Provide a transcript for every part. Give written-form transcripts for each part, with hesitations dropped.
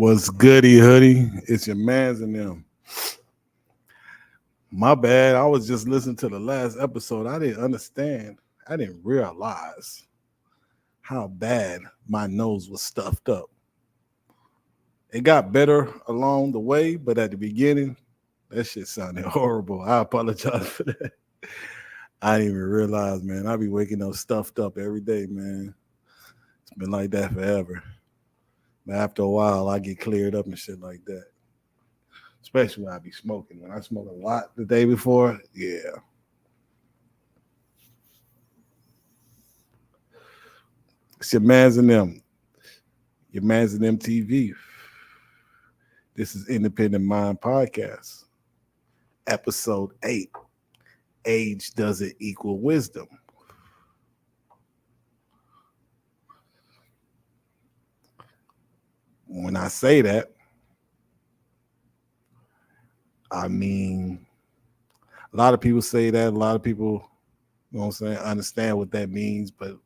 What's goody hoodie? It's your mans and them. My bad. I was just listening to the last episode. I didn't understand. I didn't realize how bad my nose was stuffed up. It got better along the way, but at the beginning, that shit sounded horrible. I apologize for that. I didn't even realize, man. I be waking up stuffed up every day, man. It's been like that forever. But after a while, I get cleared up and shit like that. Especially when I be smoking. When I smoke a lot the day before, yeah. It's your mans and them. Your mans and them TV. This is Independent Mind Podcast. Episode 8. Age doesn't equal wisdom. When I say that, I mean, a lot of people say that. A lot of people, you know what I'm saying, understand what that means. But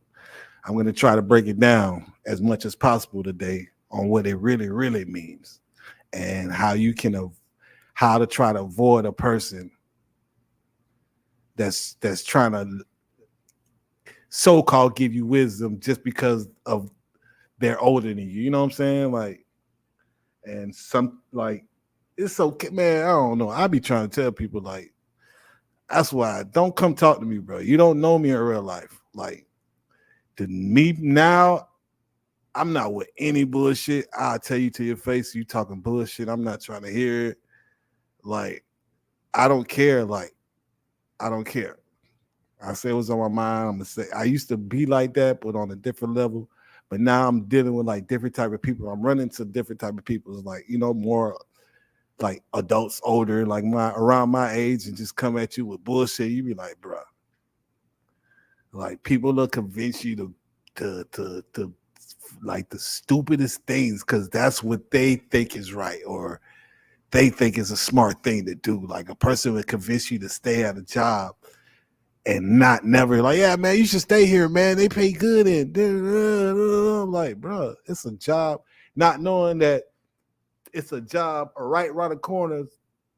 I'm going to try to break it down as much as possible today on what it really, really means and how you can, how to try to avoid a person that's trying to so-called give you wisdom just because of they're older than you. You know what I'm saying? Like, and some like it's okay, man. I don't know. I be trying to tell people like, that's why don't come talk to me, bro. You don't know me in real life. Like, to me now, I'm not with any bullshit. I'll tell you to your face, you talking bullshit. I'm not trying to hear it. Like, I don't care. Like, I don't care. I say what's on my mind. I'm gonna say I used to be like that, but on a different level. But now I'm dealing with like different type of people. I'm running to different type of people. It's like, more like adults older, like around my age, and just come at you with bullshit. You be like, bruh. Like, people will convince you to like the stupidest things because that's what they think is right, or they think is a smart thing to do. Like, a person would convince you to stay at a job and not never like, yeah, man, you should stay here, man. They pay good. And I'm like, bro, it's a job. Not knowing that it's a job right around the corner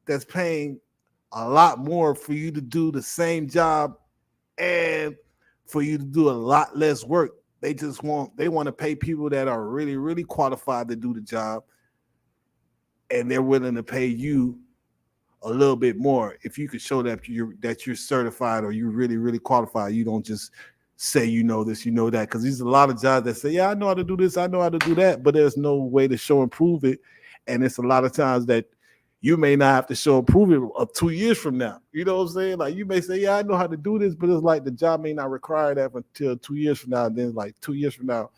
that's paying a lot more for you to do the same job and for you to do a lot less work. They want to pay people that are really, really qualified to do the job, and they're willing to pay you a little bit more if you could show that you're certified or you're really, really qualified. You don't just say you know this, you know that, because there's a lot of jobs that say, yeah, I know how to do this, I know how to do that, but there's no way to show and prove it. And it's a lot of times that you may not have to show and prove it up 2 years from now. You know what I'm saying? Like, you may say, yeah, I know how to do this, but it's like the job may not require that until 2 years from now. And then like 2 years from now,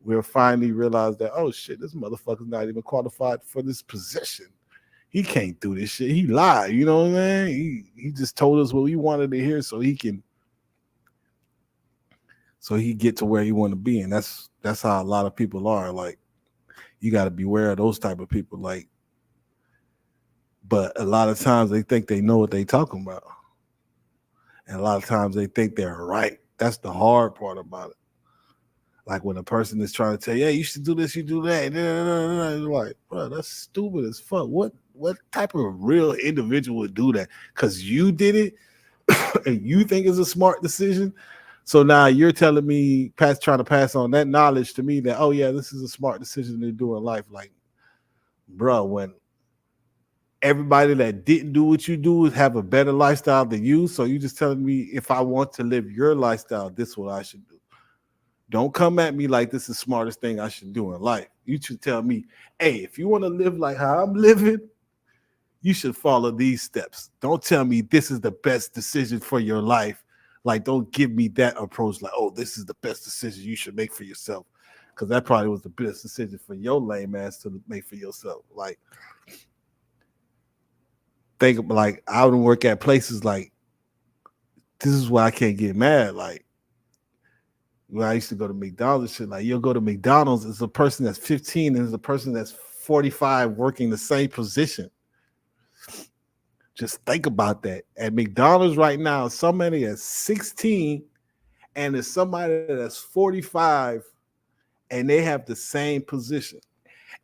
we'll finally realize that, oh shit, this motherfucker's not even qualified for this position. He can't do this shit. He lied. You know what I mean? He just told us what we wanted to hear so he get to where he want to be. And that's how a lot of people are. Like, you got to beware of those type of people. Like, but a lot of times they think they know what they talking about. And a lot of times they think they're right. That's the hard part about it. Like, when a person is trying to tell you, hey, you should do this, you do that. You're like, bro, that's stupid as fuck. What type of real individual would do that? Because you did it and you think it's a smart decision. So now you're telling me, trying to pass on that knowledge to me that, oh, yeah, this is a smart decision to do in life. Like, bro, when everybody that didn't do what you do have a better lifestyle than you, so you just telling me if I want to live your lifestyle, this is what I should do. Don't come at me like this is the smartest thing I should do in life. You should tell me, hey, if you want to live like how I'm living, you should follow these steps. Don't tell me this is the best decision for your life. Like, don't give me that approach like, oh, this is the best decision you should make for yourself. Because that probably was the best decision for your lame ass to make for yourself. Like, think like I would work at places like, this is why I can't get mad. Like, when I used to go to McDonald's, shit, like, you'll go to McDonald's, it's a person that's 15 and it's a person that's 45 working the same position. Just think about that. At McDonald's right now, somebody that's 16 and there's somebody that's 45 and they have the same position.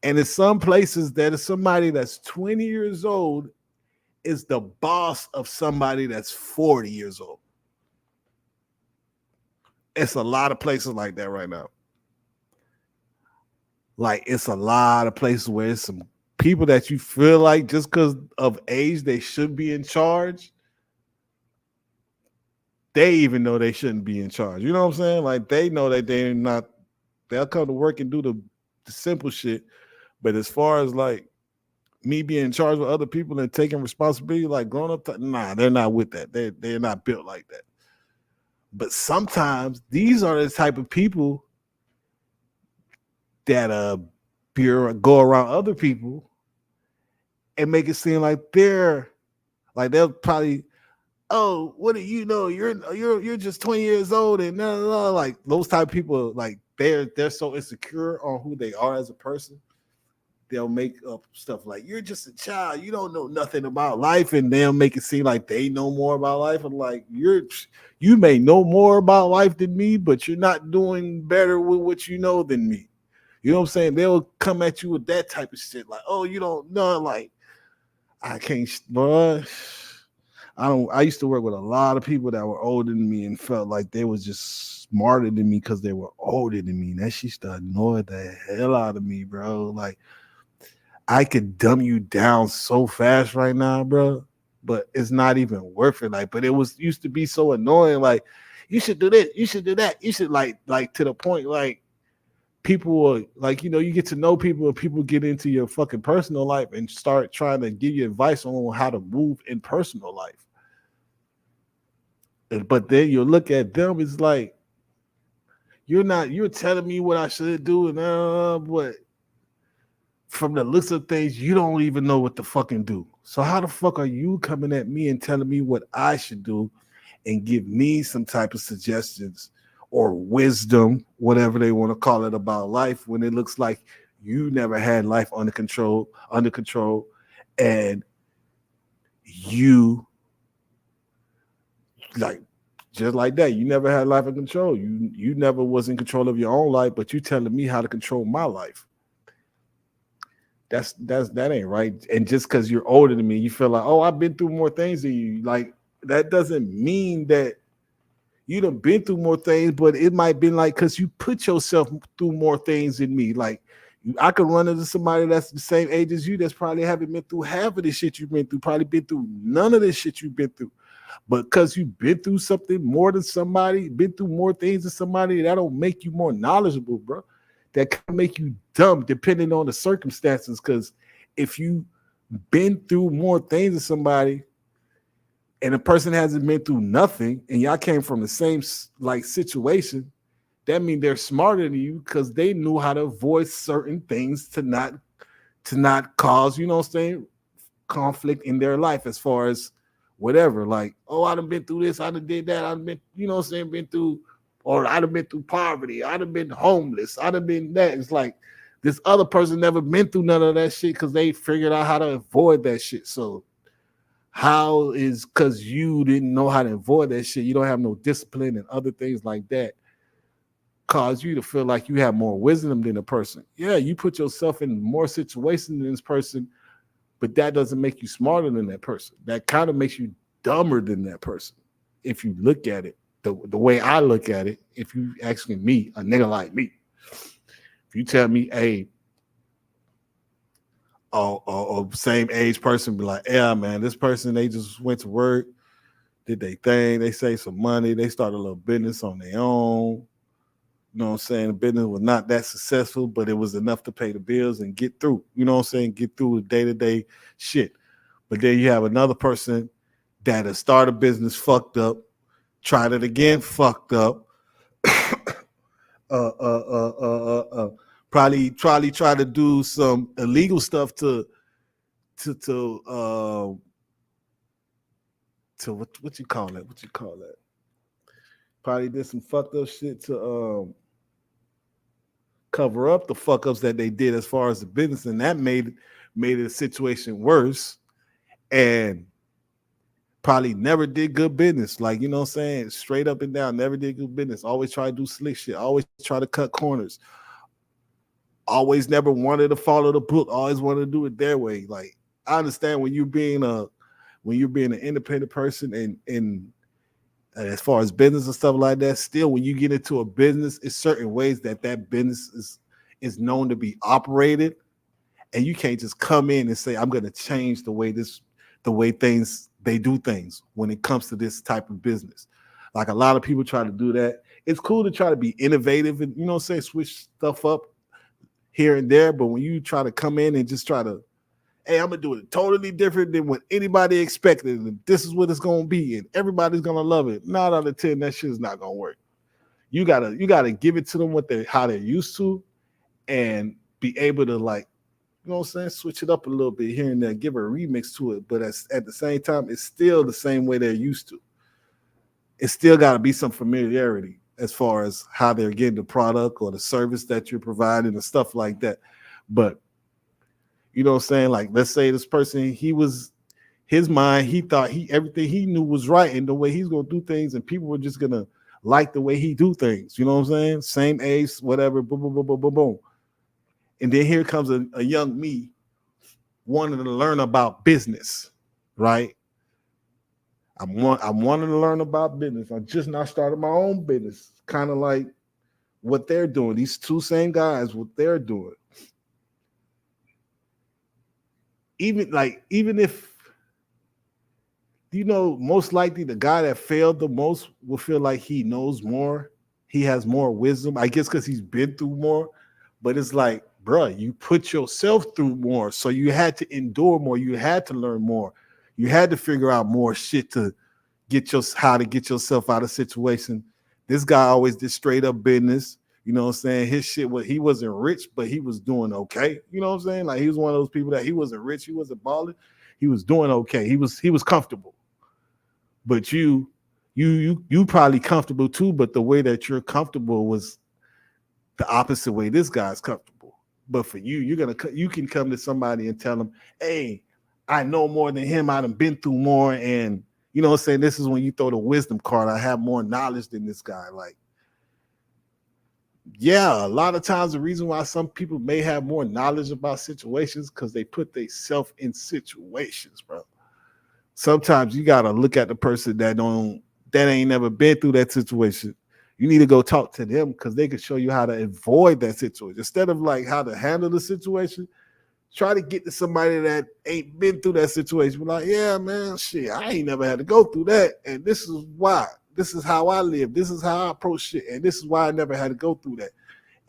And in some places, that is somebody that's 20 years old is the boss of somebody that's 40 years old. It's a lot of places like that right now. Like it's a lot of places where it's some people that you feel like just because of age they should be in charge. They even know they shouldn't be in charge. You know what I'm saying? Like they know that they're not. They'll come to work and do the simple shit. But as far as like me being in charge with other people and taking responsibility, like grown up, nah, they're not with that. They're not built like that. But sometimes these are the type of people that go around other people and make it seem like they'll probably, oh, what do you know? You're just 20 years old and like those type of people, like they're so insecure on who they are as a person. They'll make up stuff like you're just a child, you don't know nothing about life, and they'll make it seem like they know more about life. And like you may know more about life than me, but you're not doing better with what you know than me. You know what I'm saying? They'll come at you with that type of shit, like, oh, you don't know, like I can't, bro. I don't. I used to work with a lot of people that were older than me and felt like they was just smarter than me because they were older than me. And that shit used to annoy the hell out of me, bro. Like I could dumb you down so fast right now, bro. But it's not even worth it. Like, but it was used to be so annoying. Like, you should do this, you should do that, you should like to the point like people will like you get to know people and people get into your fucking personal life and start trying to give you advice on how to move in personal life. But then you look at them, it's like you're telling me what I should do, and but from the looks of things, you don't even know what to fucking do. So how the fuck are you coming at me and telling me what I should do and give me some type of suggestions or wisdom, whatever they want to call it about life, when it looks like you never had life under control, and you like just like that, you never had life in control. You never was in control of your own life, but you telling me how to control my life. That ain't right. And just because you're older than me, you feel like, oh, I've been through more things than you. Like that doesn't mean that you done been through more things, but it might be like because you put yourself through more things than me. Like I could run into somebody that's the same age as you that's probably haven't been through half of the shit you've been through, probably been through none of this shit you've been through. But because you've been through something more than somebody, been through more things than somebody, that don't make you more knowledgeable, bro. That can make you dumb depending on the circumstances. Because if you been through more things than somebody and a person hasn't been through nothing and y'all came from the same like situation, that means they're smarter than you because they knew how to avoid certain things to not cause, you know what I'm saying, conflict in their life as far as whatever. Like, oh, I done been through this, I done did that, I done been, you know what I'm saying, been through, or I done been through poverty, I done been homeless, I done been that. It's like this other person never been through none of that shit because they figured out how to avoid that shit. So how is because you didn't know how to avoid that shit, you don't have no discipline and other things like that, cause you to feel like you have more wisdom than a person. Yeah, you put yourself in more situations than this person, but that doesn't make you smarter than that person. That kind of makes you dumber than that person. If you look at it the way I look at it, if you asking me, a nigga like me, if you tell me, hey, same age person be like, yeah, man, this person, they just went to work, did they thing, they saved some money, they started a little business on their own. You know what I'm saying? The business was not that successful, but it was enough to pay the bills and get through. You know what I'm saying? Get through the day-to-day shit. But then you have another person that has started a business fucked up, tried it again, fucked up. Probably try to do some illegal stuff to what you call that? What you call that? Probably did some fucked up shit to cover up the fuck ups that they did as far as the business, and that made the situation worse. And probably never did good business. Like, you know what I'm saying? Straight up and down, never did good business. Always try to do slick shit. Always try to cut corners. always never wanted to follow the book, always wanted to do it their way. Like I understand when you're being an independent person and as far as business and stuff like that, still when you get into a business, it's certain ways that business is known to be operated, and you can't just come in and say I'm going to change the way things they do things when it comes to this type of business. Like a lot of people try to do that. It's cool to try to be innovative and say switch stuff up here and there, but when you try to come in and just try to, hey, I'm gonna do it totally different than what anybody expected, and this is what it's gonna be, and everybody's gonna love it. 9 out of 10, that shit is not gonna work. You gotta give it to them how they're used to, and be able to like, what I'm saying, switch it up a little bit here and there, give a remix to it, but at the same time, it's still the same way they're used to. It's still got to be some familiarity as far as how they're getting the product or the service that you're providing and stuff like that. But you know what I'm saying? Like, let's say this person, his mind, he thought everything he knew was right and the way he's gonna do things, and people were just gonna like the way he do things. You know what I'm saying? Same age, whatever, boom, boom, boom, boom, boom, boom. And then here comes a young me wanting to learn about business, right? I'm wanting to learn about business. I just now started my own business, kind of like what they're doing. These two same guys, what they're doing. Even if most likely the guy that failed the most will feel like he knows more, he has more wisdom. I guess because he's been through more. But it's like, bruh, you put yourself through more, so you had to endure more. You had to learn more. You had to figure out more shit to how to get yourself out of situation. This guy always did straight up business. You know what I'm saying? His shit he wasn't rich, but he was doing okay. You know what I'm saying? Like he was one of those people that he wasn't rich, he wasn't balling, he was doing okay. He was comfortable. But you probably comfortable too, but the way that you're comfortable was the opposite way this guy's comfortable. But for you, you can come to somebody and tell them, hey, I know more than him. I done been through more. And you know what I'm saying? This is when you throw the wisdom card. I have more knowledge than this guy. Like, yeah, a lot of times the reason why some people may have more knowledge about situations because they put themselves in situations, bro. Sometimes you gotta look at the person that ain't never been through that situation. You need to go talk to them because they can show you how to avoid that situation. Instead of like how to handle the situation, try to get to somebody that ain't been through that situation. Be like, yeah, man, shit, I ain't never had to go through that. And this is why. This is how I live. This is how I approach shit. And this is why I never had to go through that.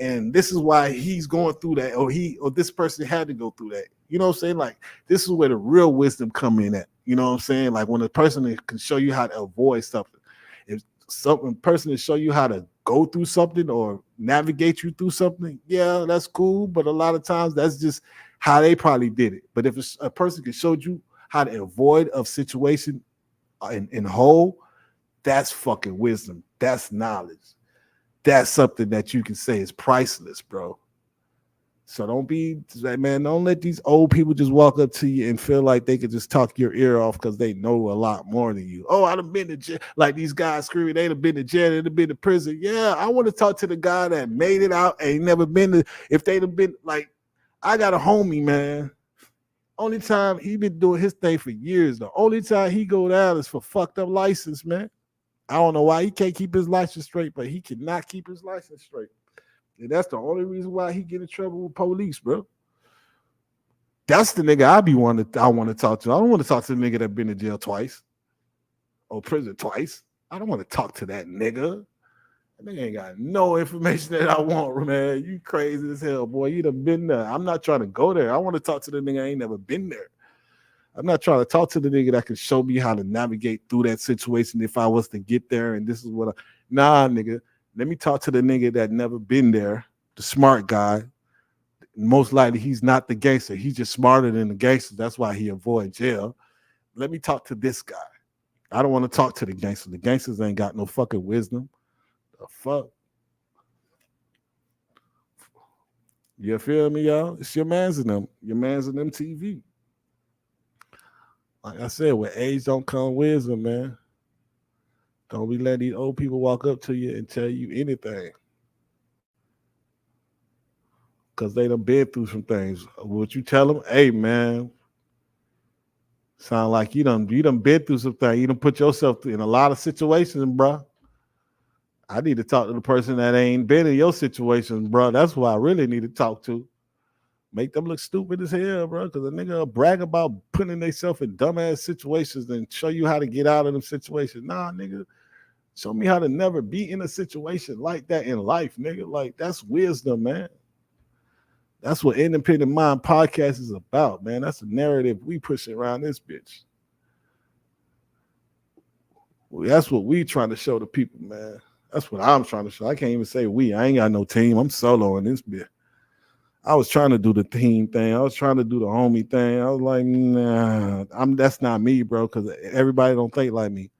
And this is why he's going through that, or this person had to go through that. You know what I'm saying? Like, this is where the real wisdom come in at. You know what I'm saying? Like when a person can show you how to avoid something. If some person to show you how to go through something or navigate you through something, yeah, that's cool. But a lot of times that's just how they probably did it. But if a person can show you how to avoid a situation in whole, that's fucking wisdom. That's knowledge. That's something that you can say is priceless, bro. So don't let these old people just walk up to you and feel like they could just talk your ear off because they know a lot more than you. Oh, I'd have been to jail. Like these guys screaming, they'd have been to jail, they'd have been to prison. Yeah, I want to talk to the guy that made it out, ain't never been to, if they'd have been like, I got a homie, man. Only time he been doing his thing for years. The only time he go down is for fucked up license, man. I don't know why he can't keep his license straight, but he cannot keep his license straight. And that's the only reason why he get in trouble with police, bro. That's the nigga I want to talk to. I don't want to talk to the nigga that been in jail twice or prison twice. I don't want to talk to that nigga. That nigga ain't got no information that I want, man. You crazy as hell, boy. You done been there. I'm not trying to go there. I want to talk to the nigga I ain't never been there. I'm not trying to talk to the nigga that can show me how to navigate through that situation if I was to get there. And this is what nah, nigga. Let me talk to the nigga that never been there, the smart guy. Most likely he's not the gangster. He's just smarter than the gangster. That's why he avoid jail. Let me talk to this guy. I don't want to talk to the gangster. The gangsters ain't got no fucking wisdom. The fuck? You feel me, y'all? It's your mans in them. Your mans in them TV. Like I said, with age don't come wisdom, man. Don't be letting these old people walk up to you and tell you anything. because they done been through some things. Would you tell them, hey man, sound like you done been through some things. You done put yourself in a lot of situations, bro. I need to talk to the person that ain't been in your situations, bro. That's who I really need to talk to. Make them look stupid as hell, bro. Because a nigga will brag about putting themselves in dumbass situations and show you how to get out of them situations. Nah, nigga, show me how to never be in a situation like that in life, nigga. Like, that's wisdom, man. That's what Independent Mind Podcast is about, man. That's the narrative we pushing around this bitch. Well, that's what we trying to show the people, man. That's what I'm trying to show. I can't even say we. I ain't got no team. I'm solo in this bitch. I was trying to do the team thing. I was trying to do the homie thing. I was like, nah, that's not me, bro, because everybody don't think like me.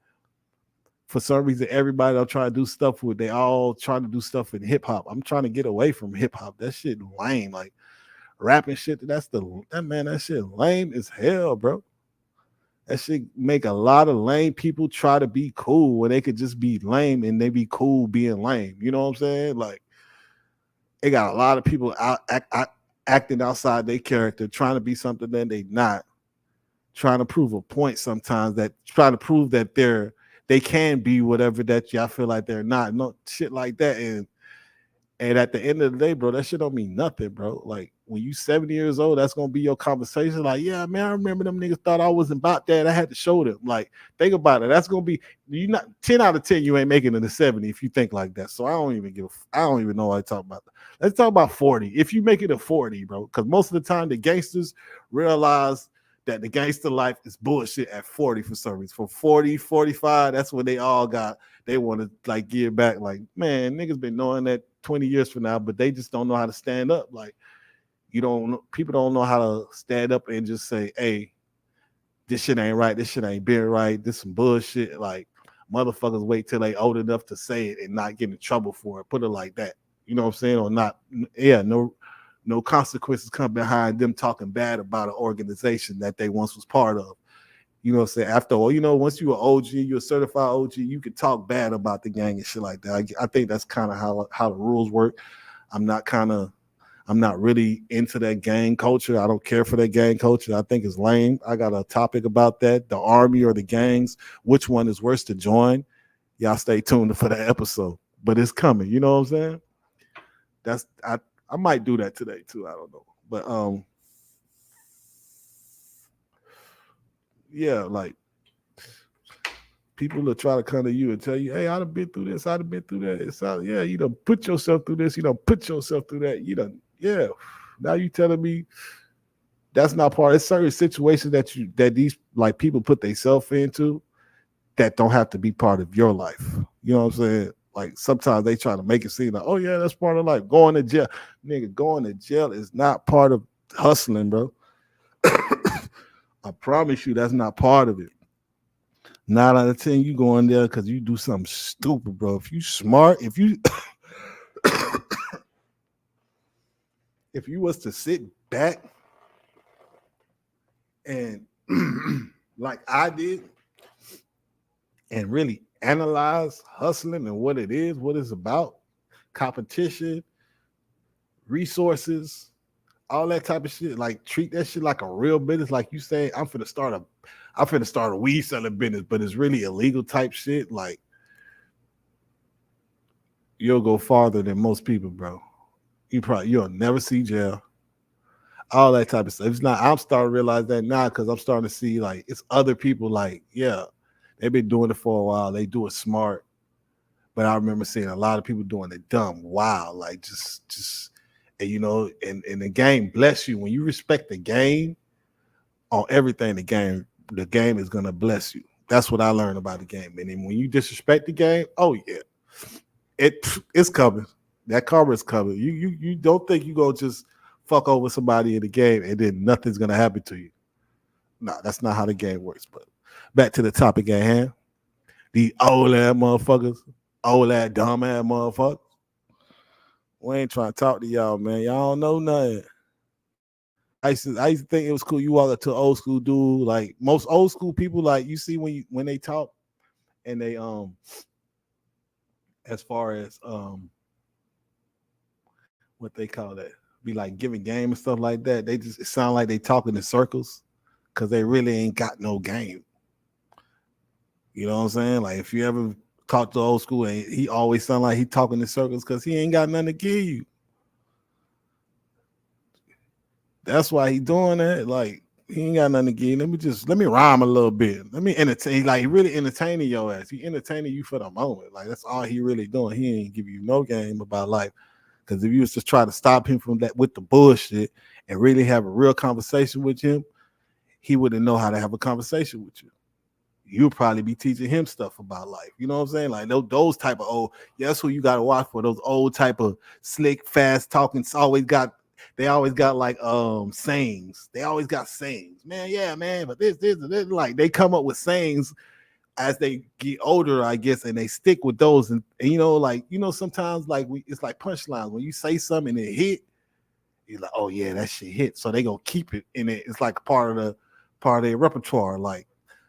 For some reason, everybody don't try to do stuff with. They all trying to do stuff in hip hop. I'm trying to get away from hip hop. That shit lame. Like rapping shit. That shit lame as hell, bro. That shit make a lot of lame people try to be cool when they could just be lame and they be cool being lame. You know what I'm saying? Like, they got a lot of people acting outside their character, trying to be something that they not, trying to prove a point sometimes, that trying to prove that they can be whatever that y'all feel like they're not. No shit like that. And at the end of the day, bro, that shit don't mean nothing, bro. Like, when you 70 years old, that's gonna be your conversation. Like, yeah, man, I remember them niggas thought I wasn't about that. I had to show them. Like, think about it. That's gonna be you not 10 out of 10. You ain't making it to 70 if you think like that. So I don't even know what I talk about. Let's talk about 40. If you make it a 40, bro, because most of the time the gangsters realize that the gangster life is bullshit at 40 for some reason. For 40, 45, that's when they all got. They want to like give back. Like, man, niggas been knowing that 20 years from now, but they just don't know how to stand up. Like, people don't know how to stand up and just say, hey, this shit ain't right, this shit ain't been right, this some bullshit. Like, motherfuckers wait till they old enough to say it and not get in trouble for it. Put it like that. You know what I'm saying? Or not, yeah, no consequences come behind them talking bad about an organization that they once was part of. You know what I'm saying? After all, once you're an OG, you're a certified OG, you can talk bad about the gang and shit like that. I think that's kind of how the rules work. I'm not really into that gang culture. I don't care for that gang culture. I think it's lame. I got a topic about that. The army or the gangs, which one is worse to join? Y'all stay tuned for that episode. But it's coming. You know what I'm saying? I might do that today too. I don't know. But yeah, like, people will try to come to you and tell you, hey, I'd have been through this, I'd have been through that. It's out, yeah, you done put yourself through this, you done put yourself through that. Yeah. Now you telling me that's not part. It's certain situations that these like people put themselves into that don't have to be part of your life. You know what I'm saying? Like, sometimes they try to make it seem like, oh yeah, that's part of life. Going to jail, nigga, going to jail is not part of hustling, bro. I promise you, that's not part of it. 9 out of 10, you go in there because you do something stupid, bro. If you smart, if you if you was to sit back and like I did and really analyze hustling and what it is, what it's about, competition, resources, all that type of shit. Like, treat that shit like a real business. Like, you say, I'm finna start a weed selling business, but it's really illegal type shit. Like, you'll go farther than most people, bro. You'll never see jail. All that type of stuff. It's not. I'm starting to realize that now because I'm starting to see, like, it's other people. Like, yeah, they've been doing it for a while. They do it smart, but I remember seeing a lot of people doing it dumb. Wow, like just and the game bless you when you respect the game on everything. The game is gonna bless you. That's what I learned about the game. And then when you disrespect the game, oh yeah, it's coming. That karma is coming. You don't think you gonna just fuck over somebody in the game and then nothing's gonna happen to you. No, that's not how the game works. But back to the topic at hand. The old ass motherfuckers, old ass dumb ass motherfuckers. We ain't trying to talk to y'all, man. Y'all don't know nothing. I used to think it was cool. You walk up to an old school dude, like most old school people, like you see when they talk and they as far as what they call that, be like giving game and stuff like that, they just it sound like they talking in circles because they really ain't got no game. You know what I'm saying? Like if you ever talk to old school, and he always sound like he talking in circles because he ain't got nothing to give you. That's why he doing that. Like he ain't got nothing to give. Let me rhyme a little bit. Let me entertain. Like he really entertaining your ass. He entertaining you for the moment. Like that's all he really doing. He ain't give you no game about life. Because if you was just try to stop him from that with the bullshit and really have a real conversation with him, he wouldn't know how to have a conversation with you. You'll probably be teaching him stuff about life. You know what I'm saying? Like those type of old, yeah, that's who you gotta watch for. Those old type of slick, fast talking. They always got like sayings. They always got sayings. Man, yeah, man, but this, like they come up with sayings as they get older, I guess, and they stick with those. And like, sometimes like it's like punchlines. When you say something and it hit, you're like, oh yeah, that shit hit. So they gonna keep it in it. It's like part of their repertoire. Like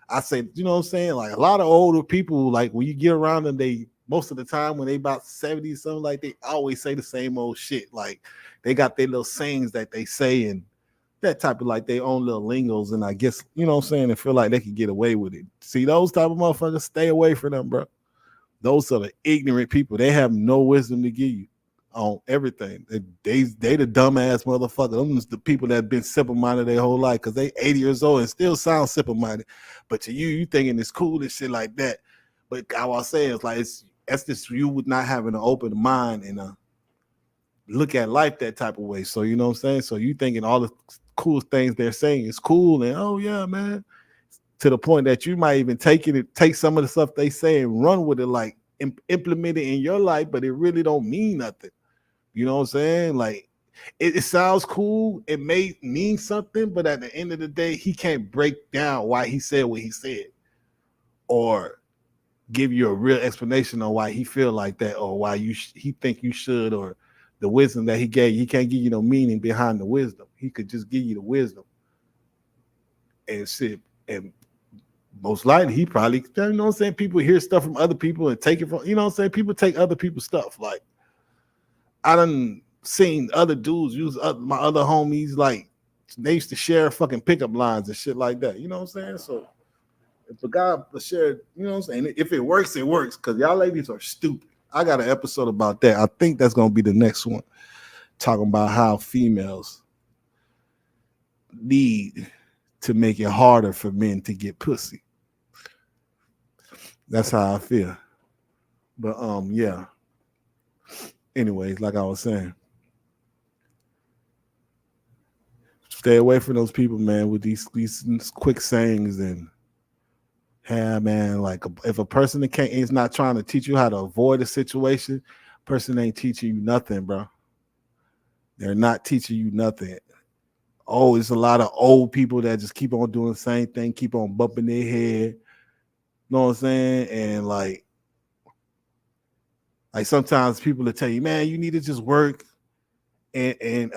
I say, you know what I'm saying? Like a lot of older people, like when you get around them, they most of the time when they about 70 something, like they always say the same old shit. Like they got their little sayings that they say and that type of like their own little lingos. And I guess, you know what I'm saying, they feel like they can get away with it. See, those type of motherfuckers, stay away from them, bro. Those are the ignorant people. They have no wisdom to give you on everything. They the dumbass motherfucker. Those the people that have been simple-minded their whole life because they 80 years old and still sound simple-minded. But to you thinking it's cool and shit like that. But I was saying it's like that's just you with not having an open mind and look at life that type of way. So you know what I'm saying? So you thinking all the cool things they're saying is cool and oh yeah, man. To the point that you might even take some of the stuff they say and run with it, like implement it in your life, but it really don't mean nothing. You know what I'm saying? Like it sounds cool, it may mean something, but at the end of the day, he can't break down why he said what he said, or give you a real explanation on why he feel like that, or why he think you should, or the wisdom that he gave you. He can't give you no meaning behind the wisdom. He could just give you the wisdom and shit. And most likely he probably, you know what I'm saying, people hear stuff from other people and take it from, you know what I'm saying, people take other people's stuff. Like I done seen other dudes use my other homies, like they used to share fucking pickup lines and shit like that. You know what I'm saying? So if a guy share, you know what I'm saying, if it works, it works, because y'all ladies are stupid. I got an episode about that. I think that's gonna be the next one, talking about how females need to make it harder for men to get pussy. That's how I feel. But yeah. Anyways, like I was saying, stay away from those people, man, with these quick sayings. And yeah, man, like if a person is not trying to teach you how to avoid a situation, person ain't teaching you nothing, bro. They're not teaching you nothing. Oh, it's a lot of old people that just keep on doing the same thing, keep on bumping their head. You know what I'm saying? And like sometimes people will tell you, man, you need to just work. And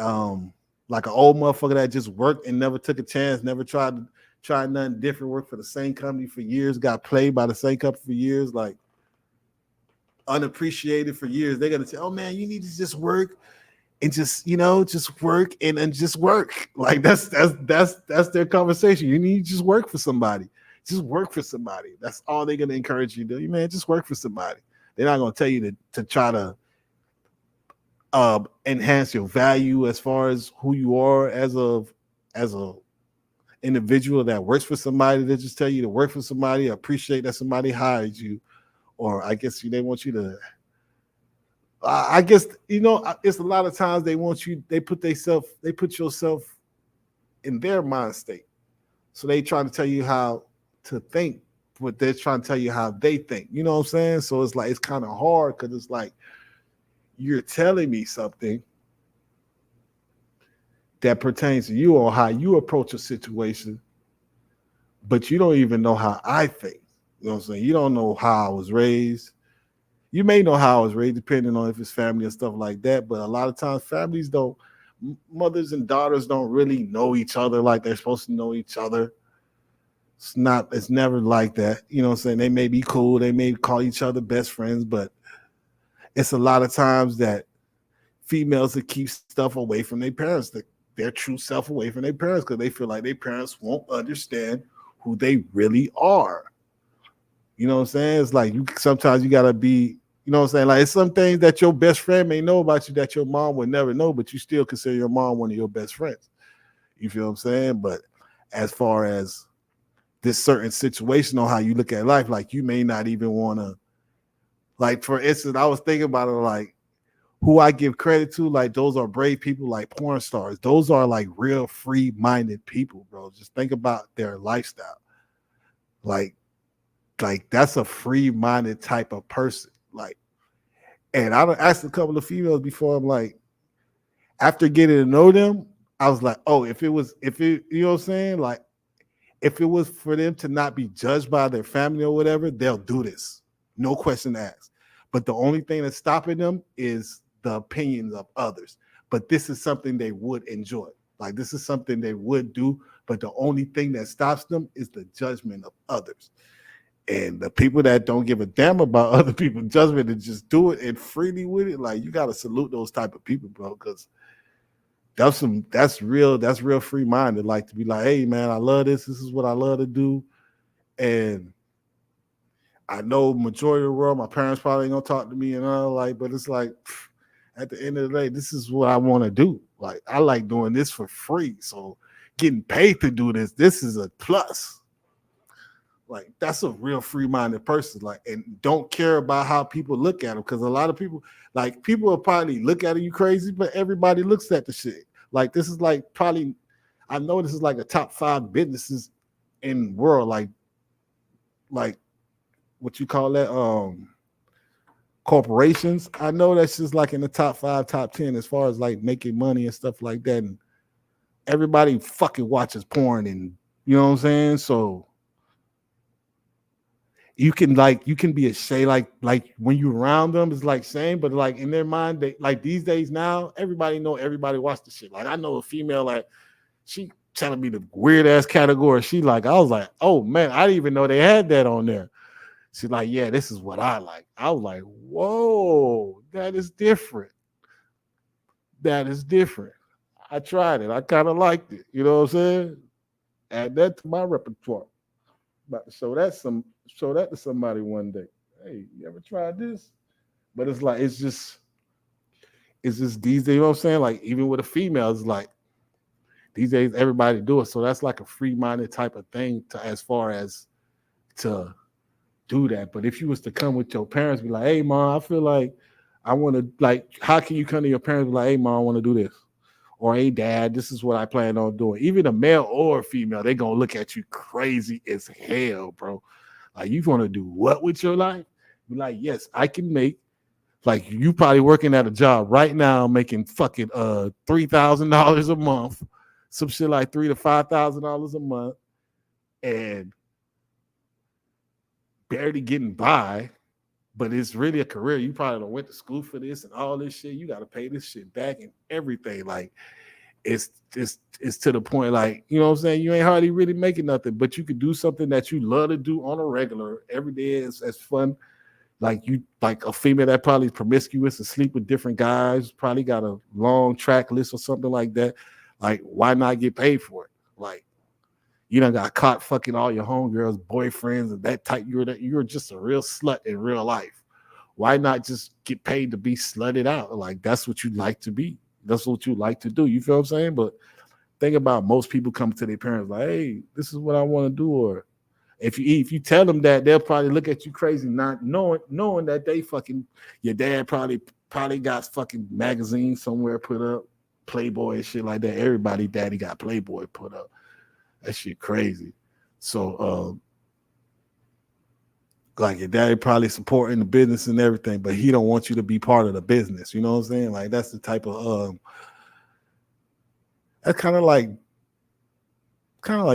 like an old motherfucker that just worked and never took a chance, never tried nothing different, worked for the same company for years, got played by the same company for years, like unappreciated for years. They're gonna say, oh man, you need to just work and just, just work and just work. Like that's their conversation. You need to just work for somebody. Just work for somebody. That's all they're gonna encourage you to do. Man, just work for somebody. They're not gonna tell you to try to enhance your value as far as who you are as a individual that works for somebody. They just tell you to work for somebody, appreciate that somebody hired you, or I guess they want you to. I guess it's a lot of times they want you. They put yourself in their mind state, so they try to tell you how to think, but they're trying to tell you how they think. You know what I'm saying? So it's like it's kind of hard because it's like you're telling me something that pertains to you or how you approach a situation, but you don't even know how I think. You know what I'm saying? You don't know how I was raised. You may know how I was raised, depending on if it's family and stuff like that. But a lot of times families don't, mothers and daughters don't really know each other like they're supposed to know each other. It's never like that. You know what I'm saying? They may be cool. They may call each other best friends, but it's a lot of times that females that keep stuff away from their parents, their true self away from their parents, because they feel like their parents won't understand who they really are. You know what I'm saying? It's like you sometimes you gotta be, you know what I'm saying? Like it's some things that your best friend may know about you that your mom would never know, but you still consider your mom one of your best friends. You feel what I'm saying? But as far as this certain situation on how you look at life, like you may not even want to, like for instance, I was thinking about it, like who I give credit to, like those are brave people, like porn stars. Those are like real free-minded people, bro. Just think about their lifestyle. Like, like that's a free-minded type of person. Like, and I asked a couple of females before. I'm like, after getting to know them, I was like, oh, if it, you know what I'm saying? Like, if it was for them to not be judged by their family or whatever, they'll do this. No question asked. But the only thing that's stopping them is the opinions of others. But this is something they would enjoy. Like this is something they would do. But the only thing that stops them is the judgment of others. And the people that don't give a damn about other people's judgment and just do it and freely with it, like you gotta salute those type of people, bro. Because that's real free minded. Like to be like, hey man, I love this. This is what I love to do. And I know majority of the world, my parents probably ain't gonna talk to me and all like, but it's like at the end of the day, this is what I want to do. Like I like doing this for free. So getting paid to do this is a plus. Like that's a real free-minded person. Like, and don't care about how people look at them, because a lot of people, like people will probably look at you crazy, but everybody looks at the shit. Like this is like probably, I know this is like a top 5 businesses in the world. Like what you call that? Corporations. I know that's just like in the top 5, top 10 as far as like making money and stuff like that. And everybody fucking watches porn, and you know what I'm saying? So you can be a shade like when you around them it's like same, but like in their mind they like these days now everybody know everybody watch the shit. Like I know a female like she telling me the weird ass category. She like I was like, oh man, I didn't even know they had that on there. She's like, yeah, this is what I like. I was like, whoa, that is different. That is different. I tried it. I kind of liked it. You know what I'm saying? Add that to my repertoire. About to show that to somebody one day. Hey, you ever tried this? But it's like it's just these days, you know what I'm saying? Like even with a female, it's like these days everybody do it. So that's like a free-minded type of thing to as far as to do that. But if you was to come with your parents, be like, hey mom, I feel like I want to like, how can you come to your parents and be like, hey mom, I want to do this? Or hey dad, this is what I plan on doing. Even a male or a female, they gonna look at you crazy as hell, bro. Like you gonna do what with your life? Be like, yes, I can make, like you probably working at a job right now making fucking $3,000 a month, some shit like $3,000 to $5,000 a month, and barely getting by, but it's really a career. You probably don't went to school for this and all this shit. You got to pay this shit back and everything. Like it's to the point, like, you know what I'm saying? You ain't hardly really making nothing, but you could do something that you love to do on a regular every day. It's fun. Like you, like a female that probably is promiscuous and sleep with different guys, probably got a long track list or something like that. Like, why not get paid for it? Like, you done got caught fucking all your homegirls, boyfriends, and that type. You're just a real slut in real life. Why not just get paid to be slutted out? Like that's what you like to be. That's what you like to do. You feel what I'm saying? But think about most people come to their parents like, hey, this is what I want to do. Or if you tell them that, they'll probably look at you crazy, not knowing that they fucking your dad probably got fucking magazines somewhere put up, Playboy and shit like that. Everybody daddy got Playboy put up. That shit crazy. So like your daddy probably supporting the business and everything, but he don't want you to be part of the business. You know what I'm saying? Like that's the type of that's kind of like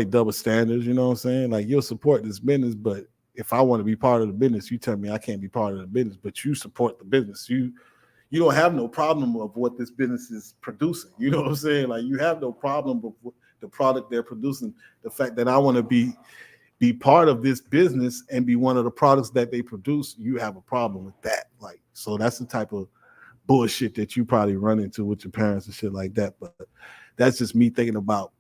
double standards. You know what I'm saying? Like you'll support this business, but if I want to be part of the business, you tell me I can't be part of the business, but you support the business. You don't have no problem of what this business is producing. You know what I'm saying? Like you have no problem with the product they're producing. The fact that I want to be part of this business and be one of the products that they produce, you have a problem with that. Like, so that's the type of bullshit that you probably run into with your parents and shit like that. But that's just me thinking about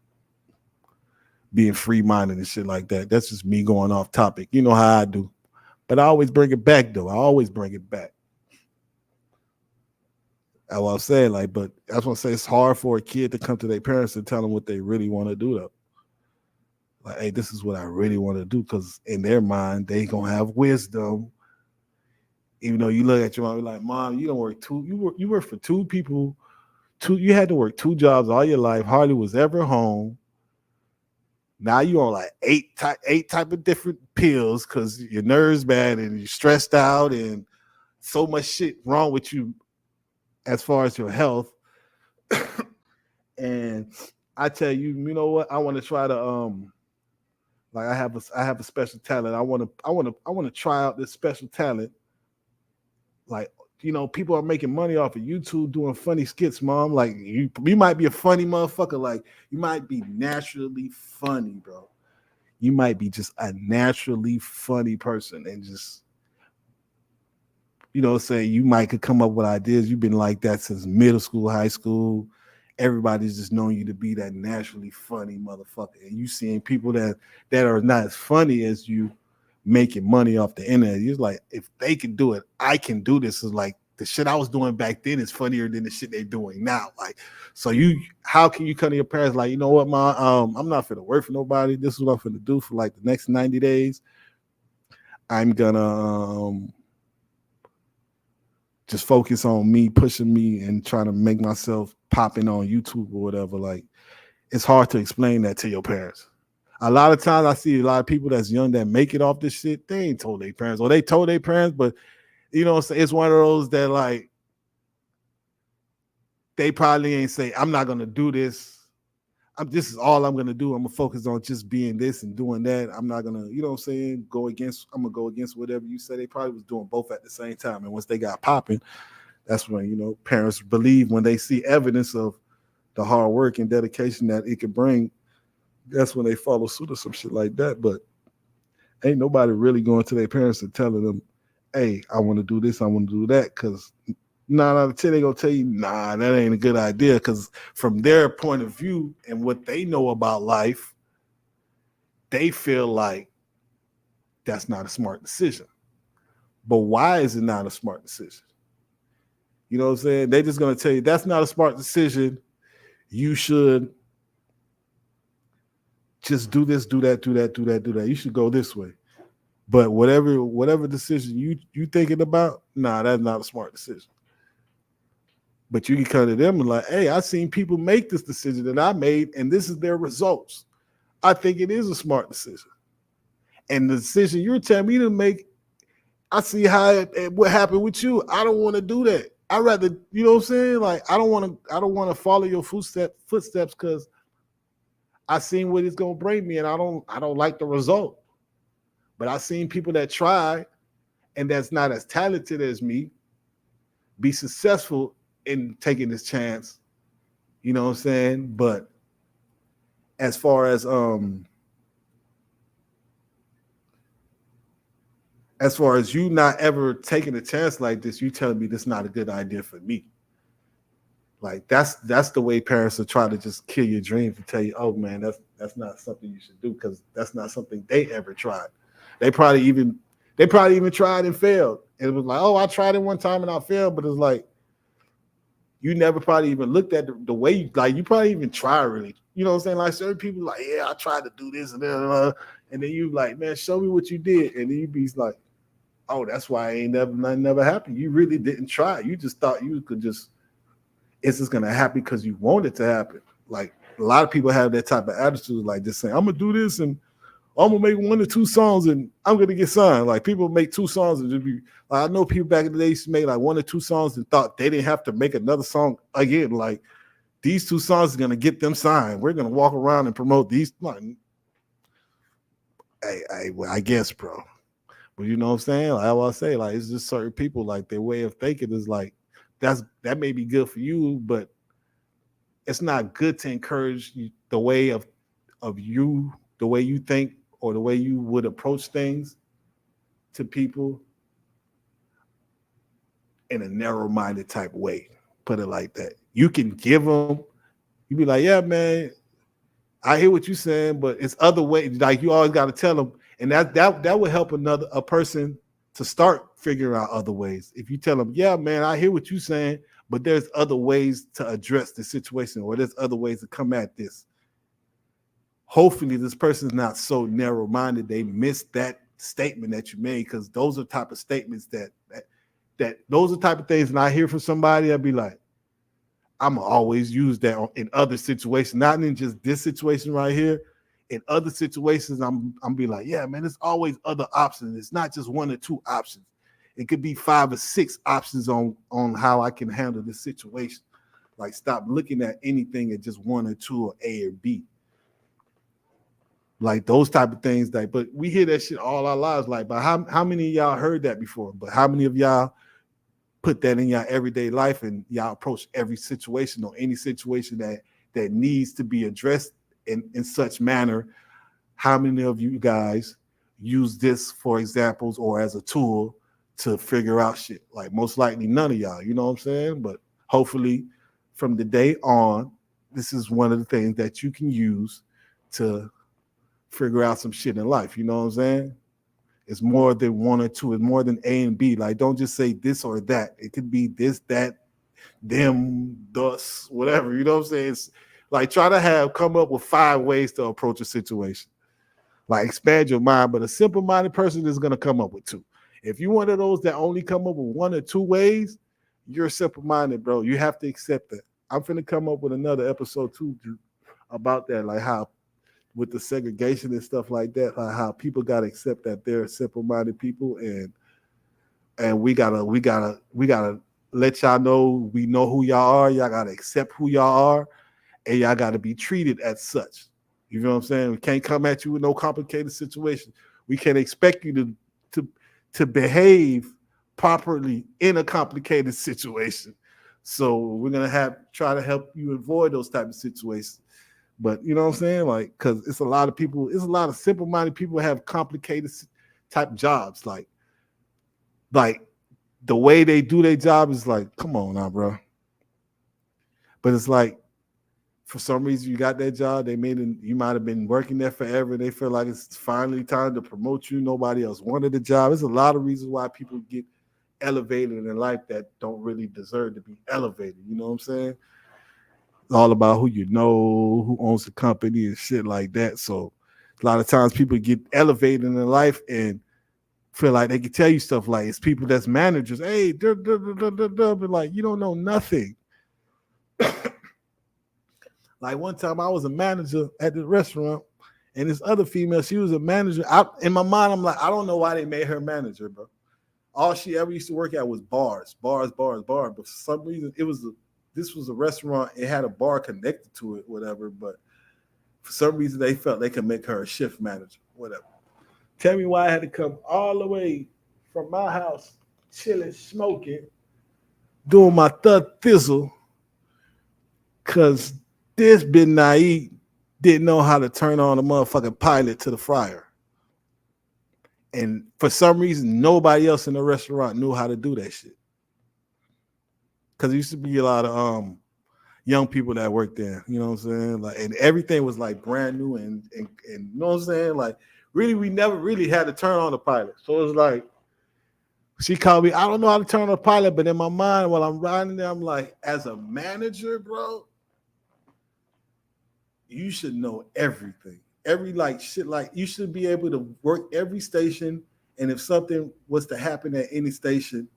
being free minded and shit like that. That's just me going off topic. You know how I do. But I always bring it back though. I always bring it back. That's what I'm saying. Like, but that's what I say. It's hard for a kid to come to their parents and tell them what they really want to do though. Like, hey, this is what I really want to do, because in their mind, they gonna have wisdom. Even though you look at your mom, you're like, Mom, you don't work you work for two people, you had to work two jobs all your life, hardly was ever home. Now you on like eight type of different pills because your nerves bad and you're stressed out and so much shit wrong with you as far as your health. And I tell you, you know what? I want to try to like I have a special talent. I want to try out this special talent. Like, you know, people are making money off of YouTube doing funny skits, Mom. Like, you might be a funny motherfucker. Like, you might be naturally funny, bro. You might be just a naturally funny person and just, you know, say you might could come up with ideas. You've been like that since middle school, high school. Everybody's just known you to be that naturally funny motherfucker. And you seeing people that are not as funny as you making money off the internet. You're like, if they can do it, I can do this. Is like the shit I was doing back then is funnier than the shit they're doing now. Like, so how can you come to your parents like, you know what, Mom, I'm not finna work for nobody. This is what I'm finna do for like the next 90 days. I'm gonna just focus on me, pushing me and trying to make myself popping on YouTube or whatever. Like, it's hard to explain that to your parents. A lot of times I see a lot of people that's young that make it off this shit. They ain't told their parents, or they told their parents, but you know, it's one of those that like they probably ain't say, I'm not gonna do this. This is all I'm gonna do. I'm gonna focus on just being this and doing that. I'm not gonna, you know what I'm saying, I'm gonna go against whatever you say. They probably was doing both at the same time. And once they got popping, that's when, you know, parents believe when they see evidence of the hard work and dedication that it could bring. That's when they follow suit or some shit like that. But ain't nobody really going to their parents and telling them, hey, I want to do this, I want to do that. Because 9 out of 10, they going to tell you, nah, that ain't a good idea. Because from their point of view and what they know about life, they feel like that's not a smart decision. But why is it not a smart decision? You know what I'm saying? They just going to tell you, that's not a smart decision. You should just do this, do that, do that, do that, do that. You should go this way. But whatever decision you thinking about, nah, that's not a smart decision. But you can come to them and like, hey, I've seen people make this decision that I made, and this is their results. I think it is a smart decision. And the decision you're telling me to make, I see what happened with you. I don't want to do that. I rather, you know what I'm saying? Like, I don't want to follow your footsteps because I seen what it's gonna bring me, and I don't like the result. But I seen people that try and that's not as talented as me be successful in taking this chance. You know what I'm saying? But as far as you not ever taking a chance like this, you telling me this is not a good idea for me. Like, that's the way parents will try to just kill your dreams and tell you, oh man, that's not something you should do, because that's not something they ever tried. They probably even tried and failed. And it was like, oh, I tried it one time and I failed, but it's like you never probably even looked at the way you probably even try really. You know what I'm saying? Like, certain people like, yeah, I tried to do this and then you like, man, show me what you did, and then you be like, oh, that's why nothing never happened. You really didn't try. You just thought you could just. It's just gonna happen because you want it to happen. Like, a lot of people have that type of attitude, like just saying, I'm gonna do this and I'm gonna make 1 or 2 songs and I'm gonna get signed. Like, people make 2 songs and just be like, I know people back in the day used to make like 1 or 2 songs and thought they didn't have to make another song again. Like, these 2 songs are gonna get them signed. We're gonna walk around and promote these. Like, I guess, bro. But you know what I'm saying? Like, I say, like, it's just certain people, like, their way of thinking is like, that may be good for you, but it's not good to encourage the way of you, the way you think, or the way you would approach things to people in a narrow-minded type way. Put it like that. You can give them, you be like, yeah, man, I hear what you're saying, but it's other ways. Like you always got to tell them, and that would help a person to start figuring out other ways. If you tell them, yeah, man, I hear what you're saying, but there's other ways to address the situation, or there's other ways to come at this. Hopefully, this person's not so narrow-minded they miss that statement that you made, because those are type of statements that those are type of things. And I hear from somebody, I'd be like, I'm gonna always use that in other situations, not in just this situation right here. In other situations, I'm be like, yeah, man, there's always other options. It's not just one or two options. It could be 5 or 6 options on how I can handle this situation. Like, stop looking at anything at just one or two, or A or B. Like those type of things. Like, but we hear that shit all our lives. Like, but how many of y'all heard that before? But how many of y'all put that in your everyday life and y'all approach every situation or any situation that needs to be addressed in such manner? How many of you guys use this for examples or as a tool to figure out shit? Like, most likely none of y'all, you know what I'm saying? But hopefully from the day on, this is one of the things that you can use to figure out some shit in life, you know what I'm saying? It's more than one or two. It's more than A and B. Like, don't just say this or that. It could be this, that, them, thus, whatever. You know what I'm saying? It's like, try to come up with 5 ways to approach a situation. Like, expand your mind. But a simple-minded person is going to come up with 2. If you're one of those that only come up with 1 or 2 ways, you're simple-minded, bro. You have to accept that. I'm finna come up with another episode too about that, like how with the segregation and stuff like that, like how people gotta accept that they're simple-minded people, and we gotta let y'all know we know who y'all are. Y'all gotta accept who y'all are, and y'all gotta be treated as such. You know what I'm saying? We can't come at you with no complicated situation. We can't expect you to behave properly in a complicated situation. So we're gonna try to help you avoid those type of situations. But you know what I'm saying? Like, because it's a lot of simple-minded people have complicated type jobs. Like the way they do their job is like, come on now, bro. But it's like, for some reason you got that job, you might have been working there forever. They feel like it's finally time to promote you. Nobody else wanted the job. There's a lot of reasons why people get elevated in life that don't really deserve to be elevated. You know what I'm saying? It's all about who you know, who owns the company and shit like that. So a lot of times people get elevated in their life and feel like they can tell you stuff like it's people that's managers. Hey, but like, you don't know nothing. Like, one time I was a manager at the restaurant, and this other female, she was a manager. In my mind, I'm like, I don't know why they made her manager, bro. All she ever used to work at was bars. But for some reason, this was a restaurant. It had a bar connected to it, whatever. But for some reason, they felt they could make her a shift manager, whatever. Tell me why I had to come all the way from my house, chilling, smoking, doing my thug thizzle, because this bit naive didn't know how to turn on a motherfucking pilot to the fryer. And for some reason, nobody else in the restaurant knew how to do that shit. Because there used to be a lot of young people that worked there, you know what I'm saying? Like, and everything was like brand new and you know what I'm saying? Like, really, we never really had to turn on the pilot. So it's like, she called me, I don't know how to turn on the pilot, but in my mind, while I'm riding there, I'm like, as a manager, bro, you should know everything. Every like shit, like you should be able to work every station. And if something was to happen at any station,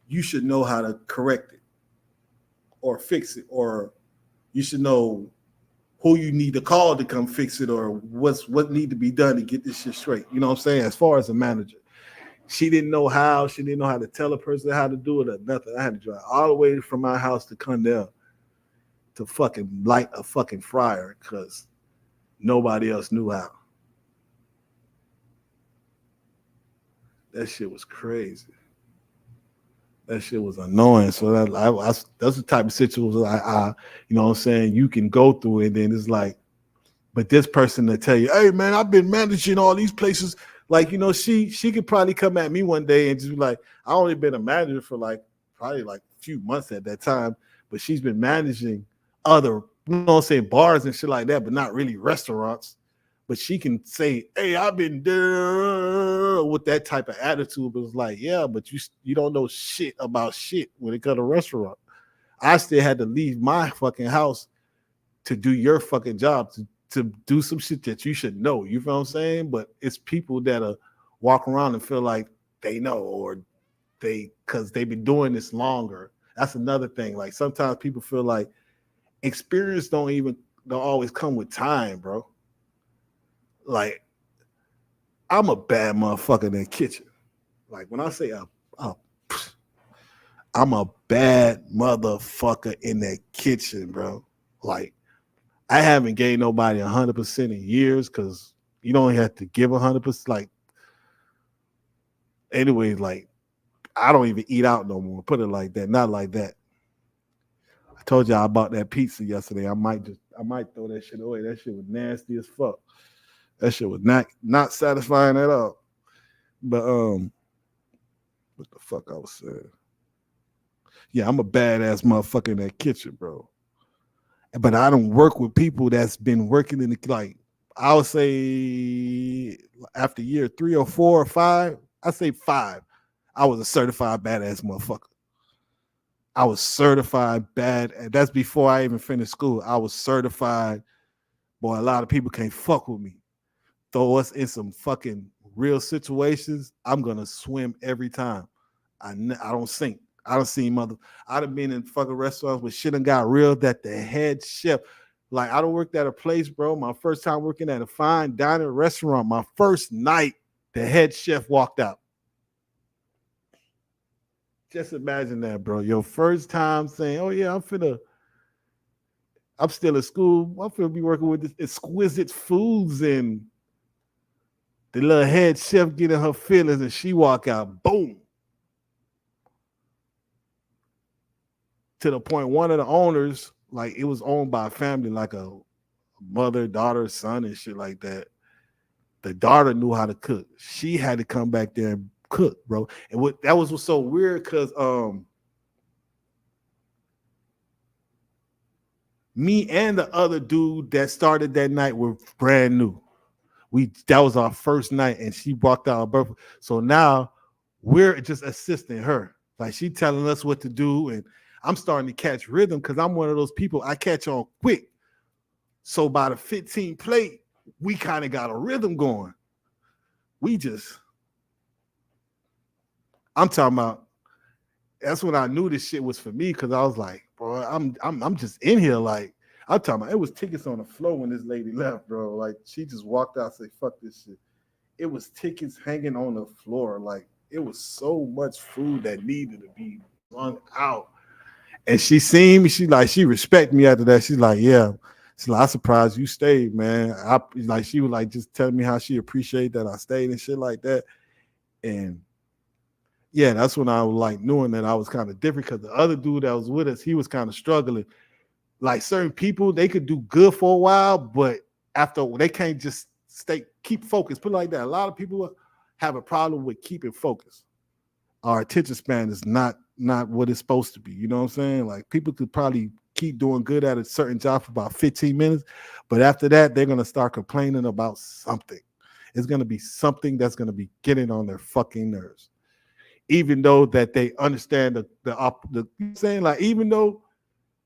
you should know how to correct it or fix it, or you should know who you need to call to come fix it, or what need to be done to get this shit straight. You know what I'm saying? As far as a manager, she didn't know how. She didn't know how to tell a person how to do it or nothing. I had to drive all the way from my house to Condell to fucking light a fucking fryer because nobody else knew how. That shit was crazy. That shit was annoying. So that's the type of situation I you know what I'm saying, you can go through it. And it's like, but this person to tell you, hey man, I've been managing all these places. Like, you know, she could probably come at me one day and just be like, I only been a manager for like probably like a few months at that time, but she's been managing other, you know what I'm saying, bars and shit like that, but not really restaurants. But she can say, "Hey, I've been there," with that type of attitude. But it's like, yeah, but you don't know shit about shit when it comes to restaurant. I still had to leave my fucking house to do your fucking job, to do some shit that you should know. You feel what I'm saying? But it's people that walk around and feel like they know, or because they've been doing this longer. That's another thing. Like sometimes people feel like experience don't always come with time, bro. Like I'm a bad motherfucker in the kitchen. Like when I say I'm a bad motherfucker in that kitchen, bro. Like I haven't gave nobody 100% in years because you don't have to give 100%. Like anyways, like I don't even eat out no more. Put it like that. Not like that. I told you I bought that pizza yesterday. I might throw that shit away. That shit was nasty as fuck. That shit was not satisfying at all. But what the fuck I was saying? Yeah, I'm a badass motherfucker in that kitchen, bro. But I don't work with people that's been working in the, like, I would say after year 3 or 4 or 5, I say 5, I was a certified badass motherfucker. I was certified bad, and that's before I even finished school. I was certified. Boy, a lot of people can't fuck with me. Throw us in some fucking real situations, I'm gonna swim every time. I don't sink. I don't see mother. I'd have been in fucking restaurants where shit and got real that the head chef, like I don't work at a place, bro. My first time working at a fine dining restaurant, my first night, the head chef walked out. Just imagine that, bro. Your first time saying, "Oh yeah, I'm still at school. I'm finna be working with this exquisite foods," and the little head chef getting her feelings, and she walk out, boom. To the point, one of the owners, like it was owned by a family, like a mother, daughter, son, and shit like that. The daughter knew how to cook. She had to come back there and cook, bro. And what that was so weird because me and the other dude that started that night were brand new. That was our first night, and she walked out her birthday. So now we're just assisting her. Like she telling us what to do, and I'm starting to catch rhythm because I'm one of those people I catch on quick. So by the 15 plate, we kind of got a rhythm going. I'm talking about. That's when I knew this shit was for me because I was like, bro, I'm just in here. Like I'm talking about, it was tickets on the floor when this lady left, bro. Like she just walked out and said, fuck this shit. It was tickets hanging on the floor. Like it was so much food that needed to be run out. And she seen me, she respect me after that. She's like, yeah. She's like, I'm surprised you stayed, man. She was like just telling me how she appreciated that I stayed and shit like that. And yeah, that's when I was like knowing that I was kind of different because the other dude that was with us, he was kind of struggling. Like certain people, they could do good for a while, but after they can't just keep focused. Put it like that. A lot of people have a problem with keeping focus. Our attention span is not what it's supposed to be. You know what I'm saying? Like people could probably keep doing good at a certain job for about 15 minutes, but after that, they're gonna start complaining about something. It's gonna be something that's gonna be getting on their fucking nerves. Even though that they understand the saying, like even though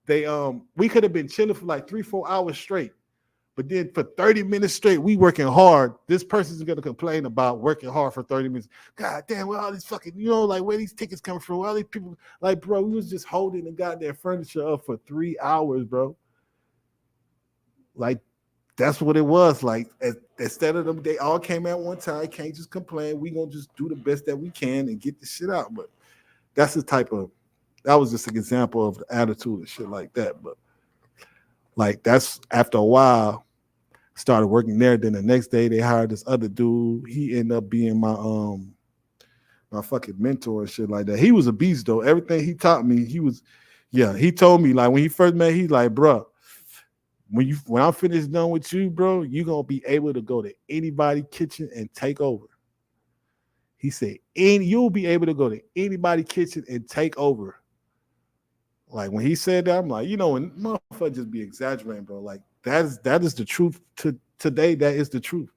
they we could have been chilling for like 3-4 hours straight, but then for 30 minutes straight, we working hard. This person's gonna complain about working hard for 30 minutes. God damn, where all these fucking, like where these tickets coming from? Where all these people, like, bro, we was just holding the goddamn furniture up for 3 hours, bro. Like, that's what it was. Like, instead of them, they all came at one time. Can't just complain. We gonna just do the best that we can and get the shit out. But that's the type of, that was just an example of the attitude and shit like that. But like that's after a while, started working there. Then the next day they hired this other dude. He ended up being my fucking mentor and shit like that. He was a beast though. Everything he taught me, he told me like when he first met, he's like, bro, when I'm finished done with you, bro, you gonna be able to go to anybody's kitchen and take over. He said, and you'll be able to go to anybody's kitchen and take over. Like when he said that, I'm like, when motherfucker just be exaggerating, bro. Like that is the truth to today. That is the truth.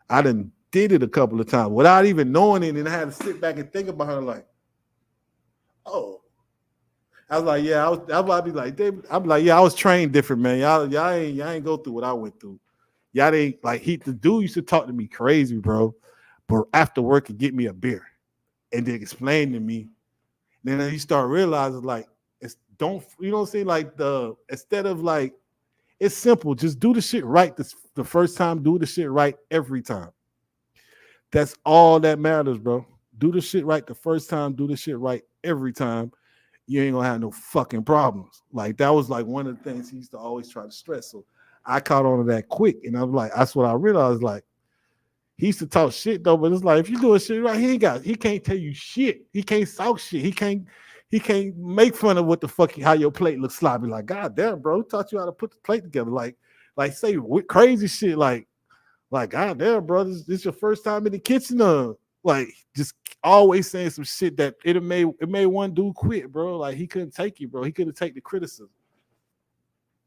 I done did it a couple of times without even knowing it, and I had to sit back and think about her like, oh. I was like, yeah, I be like, I'm like, yeah, I was trained different, man. Y'all ain't go through what I went through. Y'all ain't like the dude used to talk to me crazy, bro. But after work, he'd get me a beer and then explain to me. Then you start realizing like it's don't you know what I'm saying? Like instead of like it's simple, just do the shit right the first time, do the shit right every time. That's all that matters, bro. Do the shit right the first time, do the shit right every time. You ain't gonna have no fucking problems. Like that was like one of the things he used to always try to stress. So I caught on to that quick, and I'm like, that's what I realized. Like he used to talk shit though, but it's like if you doing shit right, he can't tell you shit. He can't talk shit. He can't make fun of what the fuck how your plate looks sloppy. Like God damn, bro, taught you how to put the plate together. Like say crazy shit. Like God damn, bro, this your first time in the kitchen. Like just always saying some shit that it made one dude quit, bro. Like he couldn't take it, bro. He couldn't take the criticism.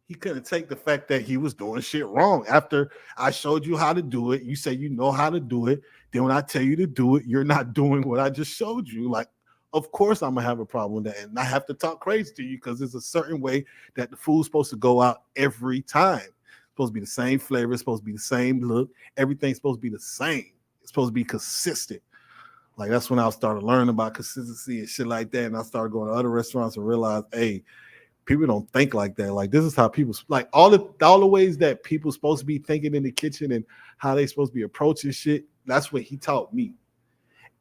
He couldn't take the fact that he was doing shit wrong. After I showed you how to do it, you say you know how to do it. Then when I tell you to do it, you're not doing what I just showed you. Like, of course I'm gonna have a problem with that, and I have to talk crazy to you because there's a certain way that the food's supposed to go out every time. It's supposed to be the same flavor. It's supposed to be the same look. Everything's supposed to be the same. It's supposed to be consistent. Like that's when I started learning about consistency and shit like that, and I started going to other restaurants and realized, hey, people don't think like that. Like this is how people like all the ways that people supposed to be thinking in the kitchen and how they supposed to be approaching shit. That's what he taught me.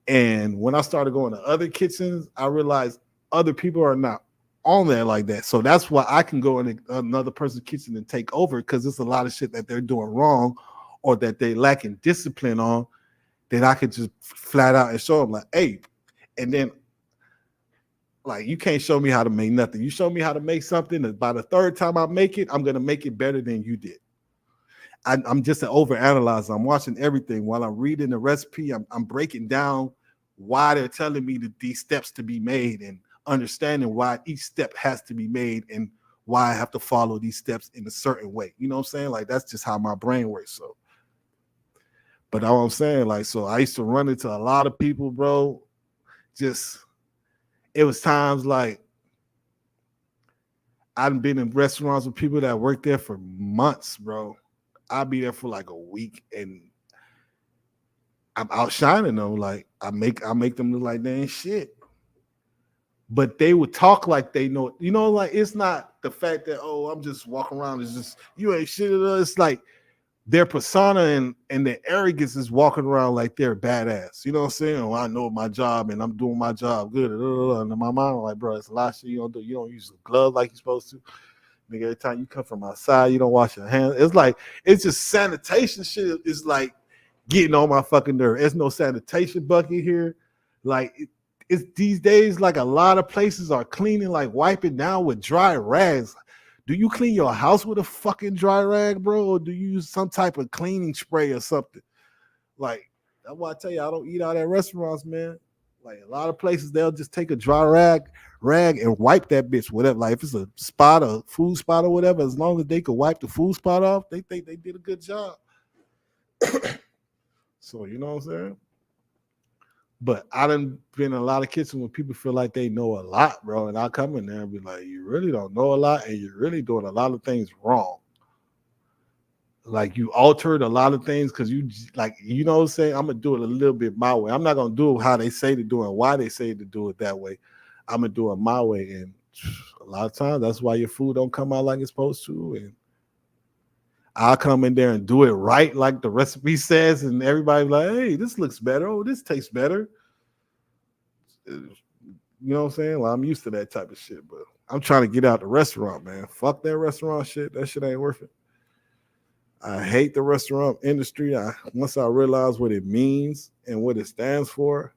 And when I started going to other kitchens, I realized other people are not on there like that. So that's why I can go in another person's kitchen and take over because there's a lot of shit that they're doing wrong or that they lacking discipline on that I could just flat out and show them like, hey, and then like you can't show me how to make nothing. You show me how to make something, and by the third time I make it, I'm gonna make it better than you did. I'm just an overanalyzer. I'm watching everything while I'm reading the recipe. I'm breaking down why they're telling me these steps to be made and understanding why each step has to be made and why I have to follow these steps in a certain way. You know what I'm saying? Like that's just how my brain works. So, but all I'm saying, like, so I used to run into a lot of people, bro. Just it was times like I've been in restaurants with people that worked there for months, bro. I'll be there for like a week and I'm outshining them. Like I make them look like they ain't shit. But they would talk like they know, like it's not the fact that, oh, I'm just walking around, it's just you ain't shit at us. It's like their persona and their arrogance is walking around like they're badass. You know what I'm saying? Oh, I know my job and I'm doing my job good. And in my mind, I'm like, bro, it's a lot of shit you don't do. You don't use a glove like you're supposed to. Nigga, every time you come from outside, you don't wash your hands. It's like it's just sanitation shit is like getting on my fucking nerve. There's no sanitation bucket here. Like it's these days, like a lot of places are cleaning, like wiping down with dry rags. Do you clean your house with a fucking dry rag, bro? Or do you use some type of cleaning spray or something? Like, that's why I tell you, I don't eat out at restaurants, man. Like a lot of places, they'll just take a dry rag and wipe that bitch, whatever. Like if it's a spot, a food spot or whatever, as long as they could wipe the food spot off, they think they did a good job. So you know what I'm saying? But I done been in a lot of kitchens where people feel like they know a lot, bro. And I come in there and be like, you really don't know a lot, and you're really doing a lot of things wrong. Like you altered a lot of things because you like, you know what I'm saying? I'm gonna do it a little bit my way. I'm not gonna do it how they say to do it, why they say to do it that way. I'm gonna do it my way. And a lot of times that's why your food don't come out like it's supposed to. And I'll come in there and do it right like the recipe says, and everybody's like, hey, this looks better. Oh, this tastes better. You know what I'm saying? Well, I'm used to that type of shit, but I'm trying to get out the restaurant, man. Fuck that restaurant shit. That shit ain't worth it. I hate the restaurant industry. Once I realize what it means and what it stands for,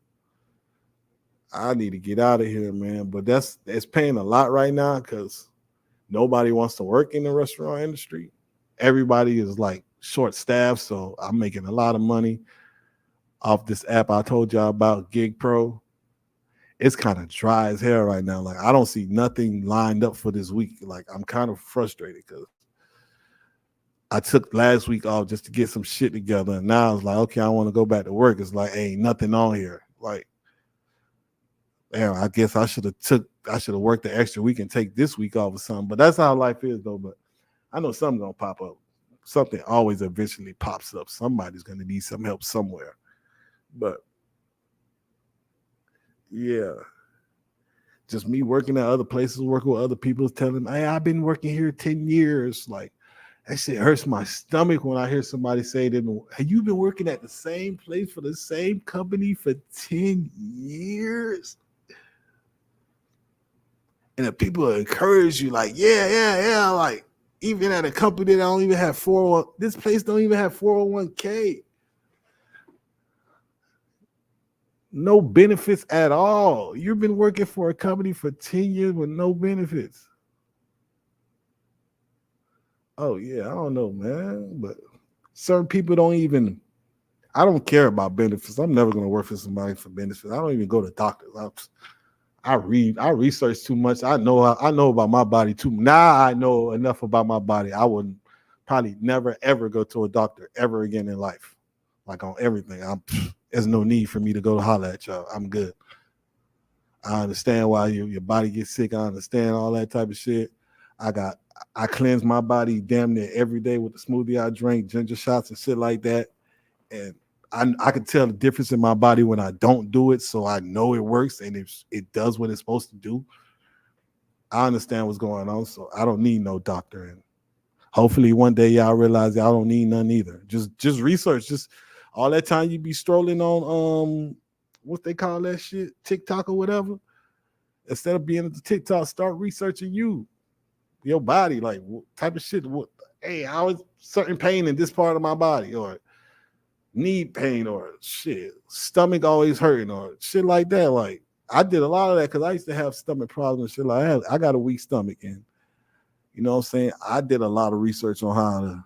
I need to get out of here, man. But it's paying a lot right now because nobody wants to work in the restaurant industry. Everybody is like short staffed, so I'm making a lot of money off this app I told y'all about, Gig Pro. it's kind of dry as hell right now. Like I don't see nothing lined up for this week. Like I'm kind of frustrated because I took last week off just to get some shit together, and now it's like, okay, I want to go back to work. It's like ain't nothing on here. Like, damn, I guess I should have worked the extra week and take this week off or something. But that's how life is, though. But I know something's gonna pop up. Something always eventually pops up. Somebody's gonna need some help somewhere. But yeah, just me working at other places, working with other people, telling them, hey, I've been working here 10 years. Like that shit hurts my stomach when I hear somebody say that, hey, you've been working at the same place for the same company for 10 years. And the people encourage you, like, yeah. Like, even at a company that don't even have 401, this place don't even have 401k. No benefits at all. You've been working for a company for 10 years with no benefits. Oh, yeah, I don't know, man. But certain people don't even, I don't care about benefits. I'm never going to work for somebody for benefits. I don't even go to doctors. I research too much. I know about my body too. Now I know enough about my body. I would probably never ever go to a doctor ever again in life. Like on everything. There's no need for me to go to holler at y'all. I'm good. I understand why your body gets sick. I understand all that type of shit. I cleanse my body damn near every day with the smoothie I drink, ginger shots and shit like that. And I can tell the difference in my body when I don't do it, so I know it works and it does what it's supposed to do. I understand what's going on, so I don't need no doctor. And hopefully one day y'all realize y'all don't need none either. Just research. Just all that time you be strolling on what they call that shit, TikTok or whatever. Instead of being at the TikTok, start researching your body, like what type of shit. What, hey, I was certain pain in this part of my body, or knee pain, or shit, stomach always hurting, or shit like that. Like I did a lot of that because I used to have stomach problems and shit like that. I got a weak stomach, and you know what I'm saying? I did a lot of research on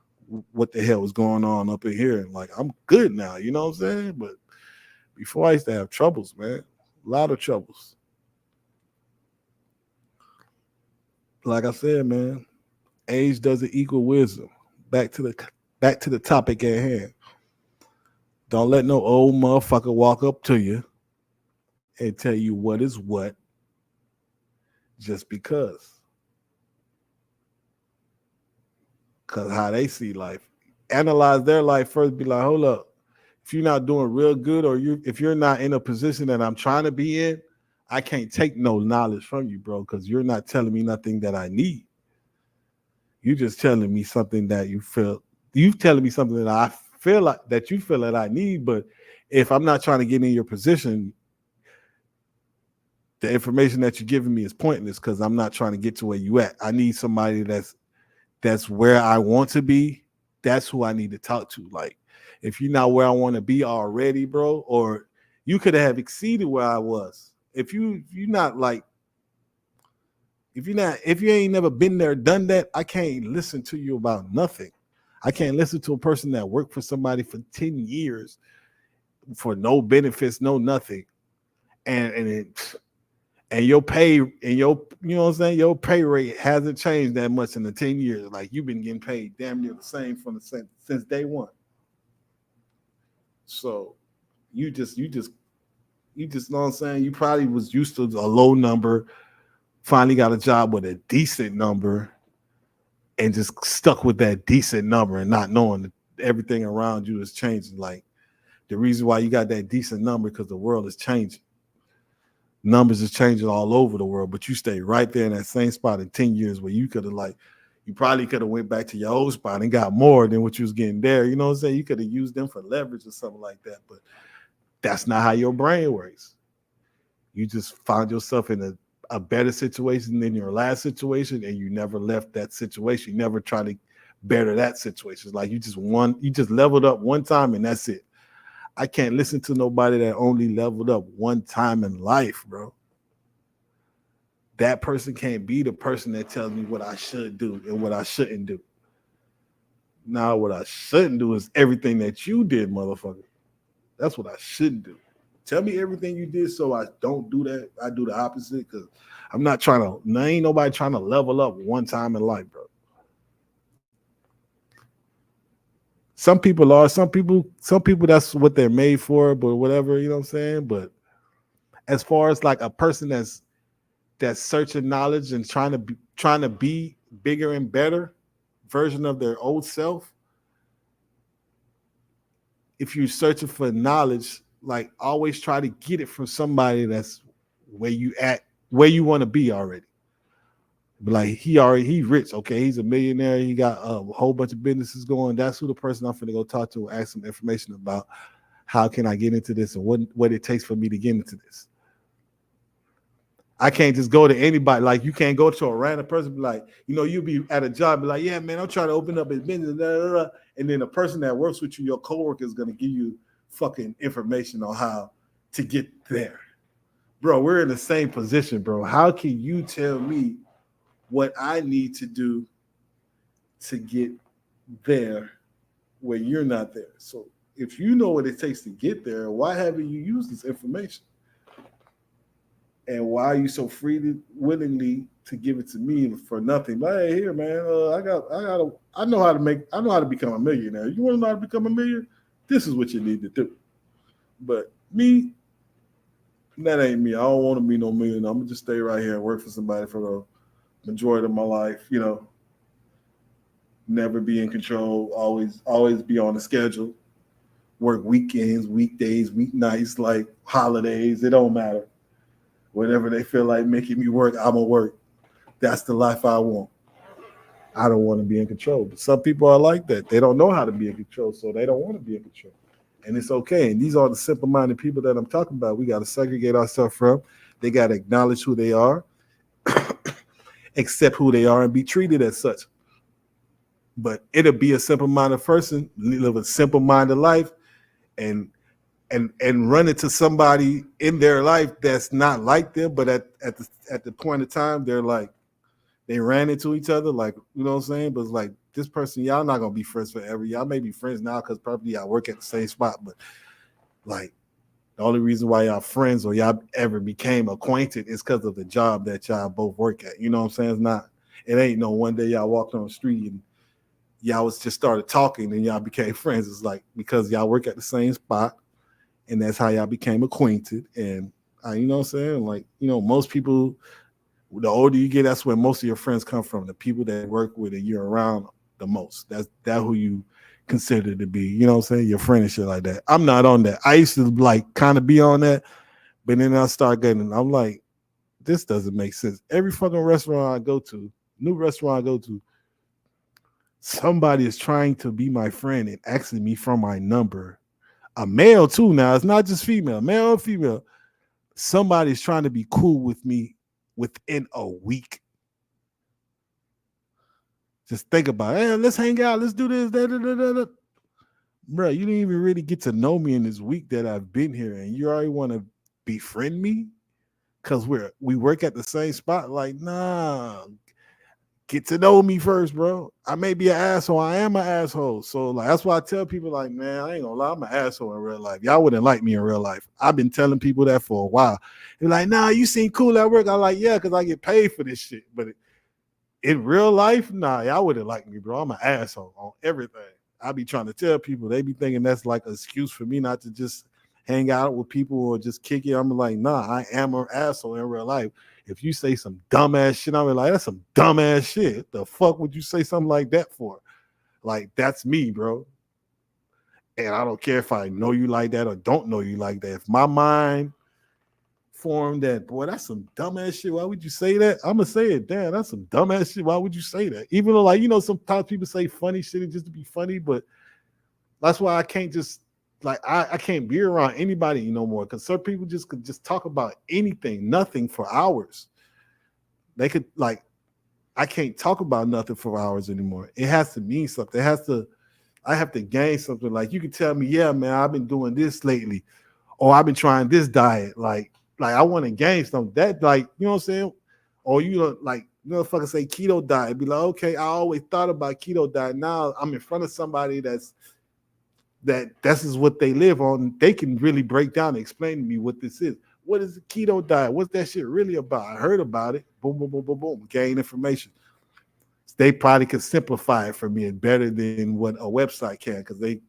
what the hell was going on up in here. And like I'm good now, you know what I'm saying? But before I used to have troubles, man. A lot of troubles. Like I said, man, age doesn't equal wisdom. Back to the topic at hand. Don't let no old motherfucker walk up to you and tell you what is what just because. Because how they see life. Analyze their life first. Be like, hold up. If you're not doing real good, or if you're not in a position that I'm trying to be in, I can't take no knowledge from you, bro, because you're not telling me nothing that I need. You're just telling me something that you telling me something that I feel like that you feel that I need. But if I'm not trying to get in your position, the information that you're giving me is pointless because I'm not trying to get to where you at. I need somebody that's where I want to be. That's who I need to talk to. Like, if you're not where I want to be already, bro, or you could have exceeded where I was. If you're not like, if you ain't never been there, done that, I can't listen to you about nothing. I can't listen to a person that worked for somebody for 10 years for no benefits, no nothing. And your pay and you know what I'm saying, your pay rate hasn't changed that much in the 10 years. Like you've been getting paid damn near the same since day one. So you just know what I'm saying, you probably was used to a low number, finally got a job with a decent number, and just stuck with that decent number and not knowing that everything around you is changing. Like the reason why you got that decent number because the world is changing. Numbers is changing all over the world, but you stay right there in that same spot in 10 years where you probably could have went back to your old spot and got more than what you was getting there. You know what I'm saying? You could have used them for leverage or something like that, but that's not how your brain works. You just found yourself in a better situation than your last situation, and you never left that situation. You never tried to better that situation. It's like you just leveled up one time and that's it. I can't listen to nobody that only leveled up one time in life, bro. That person can't be the person that tells me what I should do and what I shouldn't do. Now, what I shouldn't do is everything that you did, motherfucker. That's what I shouldn't do. Tell me everything you did so I don't do that. I do the opposite because I'm not trying to. Ain't nobody trying to level up one time in life, bro. Some people are. Some people. That's what they're made for. But whatever, you know what I'm saying. But as far as like a person that's searching knowledge and trying to be bigger and better version of their old self, if you're searching for knowledge, like always try to get it from somebody that's where you at, where you want to be already. But like he rich, okay, he's a millionaire, he got a whole bunch of businesses going. That's who the person I'm finna go talk to and ask some information about how can I get into this and what it takes for me to get into this. I can't just go to anybody. Like you can't go to a random person, be like, you be at a job, be like, yeah, man, I'm trying to open up a business, and then the person that works with you, your coworker, is gonna give you fucking information on how to get there. Bro, we're in the same position, bro. How can you tell me what I need to do to get there where you're not there? So if you know what it takes to get there, why haven't you used this information? And why are you so willingly to give it to me for nothing? But hey, here, man, I know how to become a millionaire. You want to know how to become a millionaire? This is what you need to do. But me, that ain't me. I don't want to be no millionaire. I'm gonna just stay right here and work for somebody for the majority of my life. Never be in control. Always be on the schedule. Work weekends, weekdays, weeknights, like holidays. It don't matter. Whatever they feel like making me work, I'm gonna work. That's the life I want. I don't want to be in control. But some people are like that. They don't know how to be in control, so they don't want to be in control. And it's okay. And these are the simple-minded people that I'm talking about. We got to segregate ourselves from. They got to acknowledge who they are, accept who they are, and be treated as such. But it'll be a simple-minded person, live a simple-minded life, and run into somebody in their life that's not like them, but at the point of time, they're like, they ran into each other, like, you know what I'm saying? But it's like, this person, y'all not going to be friends forever. Y'all may be friends now because probably y'all work at the same spot, but like, the only reason why y'all friends or y'all ever became acquainted is because of the job that y'all both work at. You know what I'm saying? It ain't no one day y'all walked on the street and y'all was just started talking and y'all became friends. It's like, because y'all work at the same spot, and that's how y'all became acquainted. And you know what I'm saying? Like, most people, the older you get, that's where most of your friends come from. The people that work with and you're around the most. That's who you consider to be, you know what I'm saying? Your friend and shit like that. I'm not on that. I used to like kind of be on that, but then I start getting, I'm like, this doesn't make sense. Every fucking restaurant I go to, new restaurant I go to, somebody is trying to be my friend and asking me for my number. A male too now. It's not just female, male or female. Somebody's trying to be cool with me within a week. Just think about it. Hey, let's hang out. Let's do this. Bro, you didn't even really get to know me in this week that I've been here, and you already want to befriend me because we work at the same spot. Like, nah, get to know me first, bro. I may be an asshole. I am an asshole. So like, that's why I tell people, like, man, I ain't gonna lie, I'm an asshole in real life. Y'all wouldn't like me in real life. I've been telling people that for a while. They're like, nah, you seem cool at work. I'm like, yeah, because I get paid for this shit. But in real life, nah, y'all wouldn't like me, bro. I'm an asshole on everything. I be trying to tell people. They be thinking that's like an excuse for me not to just hang out with people or just kick it. I'm like, nah, I am an asshole in real life. If you say some dumbass shit, I'm like, that's some dumbass shit. The fuck would you say something like that for? Like, that's me, bro. And I don't care if I know you like that or don't know you like that. If my mind formed that, boy, that's some dumbass shit. Why would you say that? I'm gonna say it. Damn, that's some dumbass shit. Why would you say that? Even though, like, sometimes people say funny shit just to be funny, but that's why I can't just like I can't be around anybody no more because certain people just could just talk about anything, nothing for hours. They could like I can't talk about nothing for hours anymore. It has to mean something. I have to gain something. Like you can tell me, yeah, man, I've been doing this lately, or I've been trying this diet. Like I want to gain something. That like, you know what I'm saying? Or fucking say keto diet. Be like, okay, I always thought about keto diet. Now I'm in front of somebody that's that this is what they live on, they can really break down and explain to me what this is. What is the keto diet? What's that shit really about? I heard about it. Boom, boom, boom, boom, boom. Gain information. They probably could simplify it for me better than what a website can, because they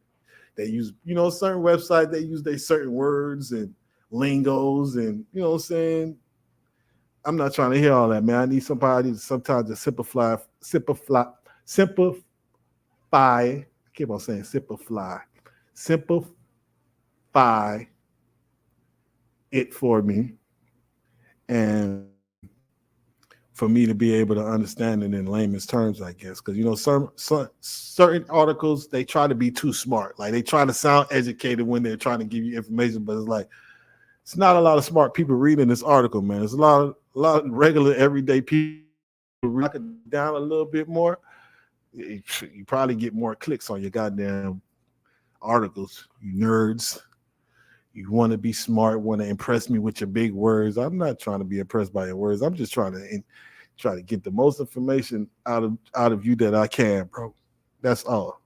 use, certain websites, they use their certain words and lingos, and what I'm saying. I'm not trying to hear all that, man. I need somebody to sometimes to simplify. I keep on saying simplify it for me, and for me to be able to understand it in layman's terms, I guess. Because some certain articles, they try to be too smart, like they try to sound educated when they're trying to give you information, but it's like it's not a lot of smart people reading this article, man. There's a lot of regular everyday people. Knock it down a little bit more, you probably get more clicks on your goddamn articles. You nerds, you want to be smart, want to impress me with your big words. I'm not trying to be impressed by your words. I'm just try to get the most information out of you that I can, bro. That's all.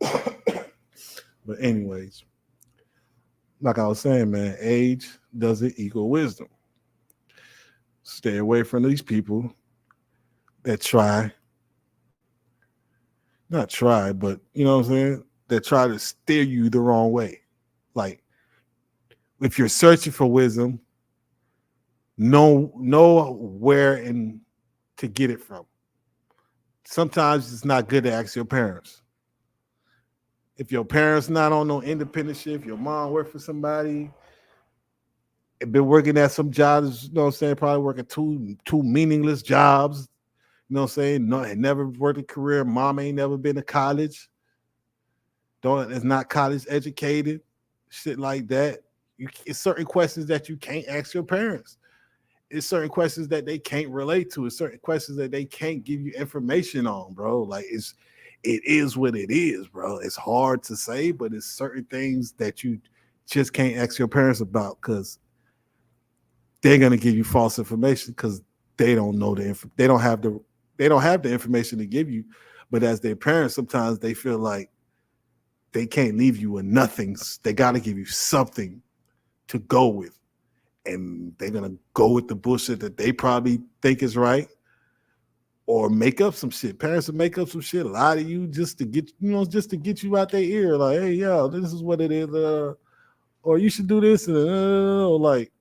But anyways, like I was saying, man, age doesn't equal wisdom. Stay away from these people that not try, but you know what I'm saying, that try to steer you the wrong way. Like, if you're searching for wisdom, know where and to get it from. Sometimes it's not good to ask your parents. If your parents not on no independent shit, if your mom work for somebody, and been working at some jobs, you know what I'm saying, probably working two meaningless jobs, you know what I'm saying, no, ain't never worked a career, mom ain't never been to college, don't is not college educated, shit like that. It's certain questions that you can't ask your parents. It's certain questions that they can't relate to. It's certain questions that they can't give you information on, bro. Like it is what it is, bro. It's hard to say, but it's certain things that you just can't ask your parents about, because they're gonna give you false information, because they don't know they don't have the information to give you. But as their parents, sometimes they feel like they can't leave you with nothing. They got to give you something to go with, and they're gonna go with the bullshit that they probably think is right, or make up some shit. Parents will make up some shit, lie to you just to get you out their ear. Like, hey, yo, this is what it is, or you should do this, like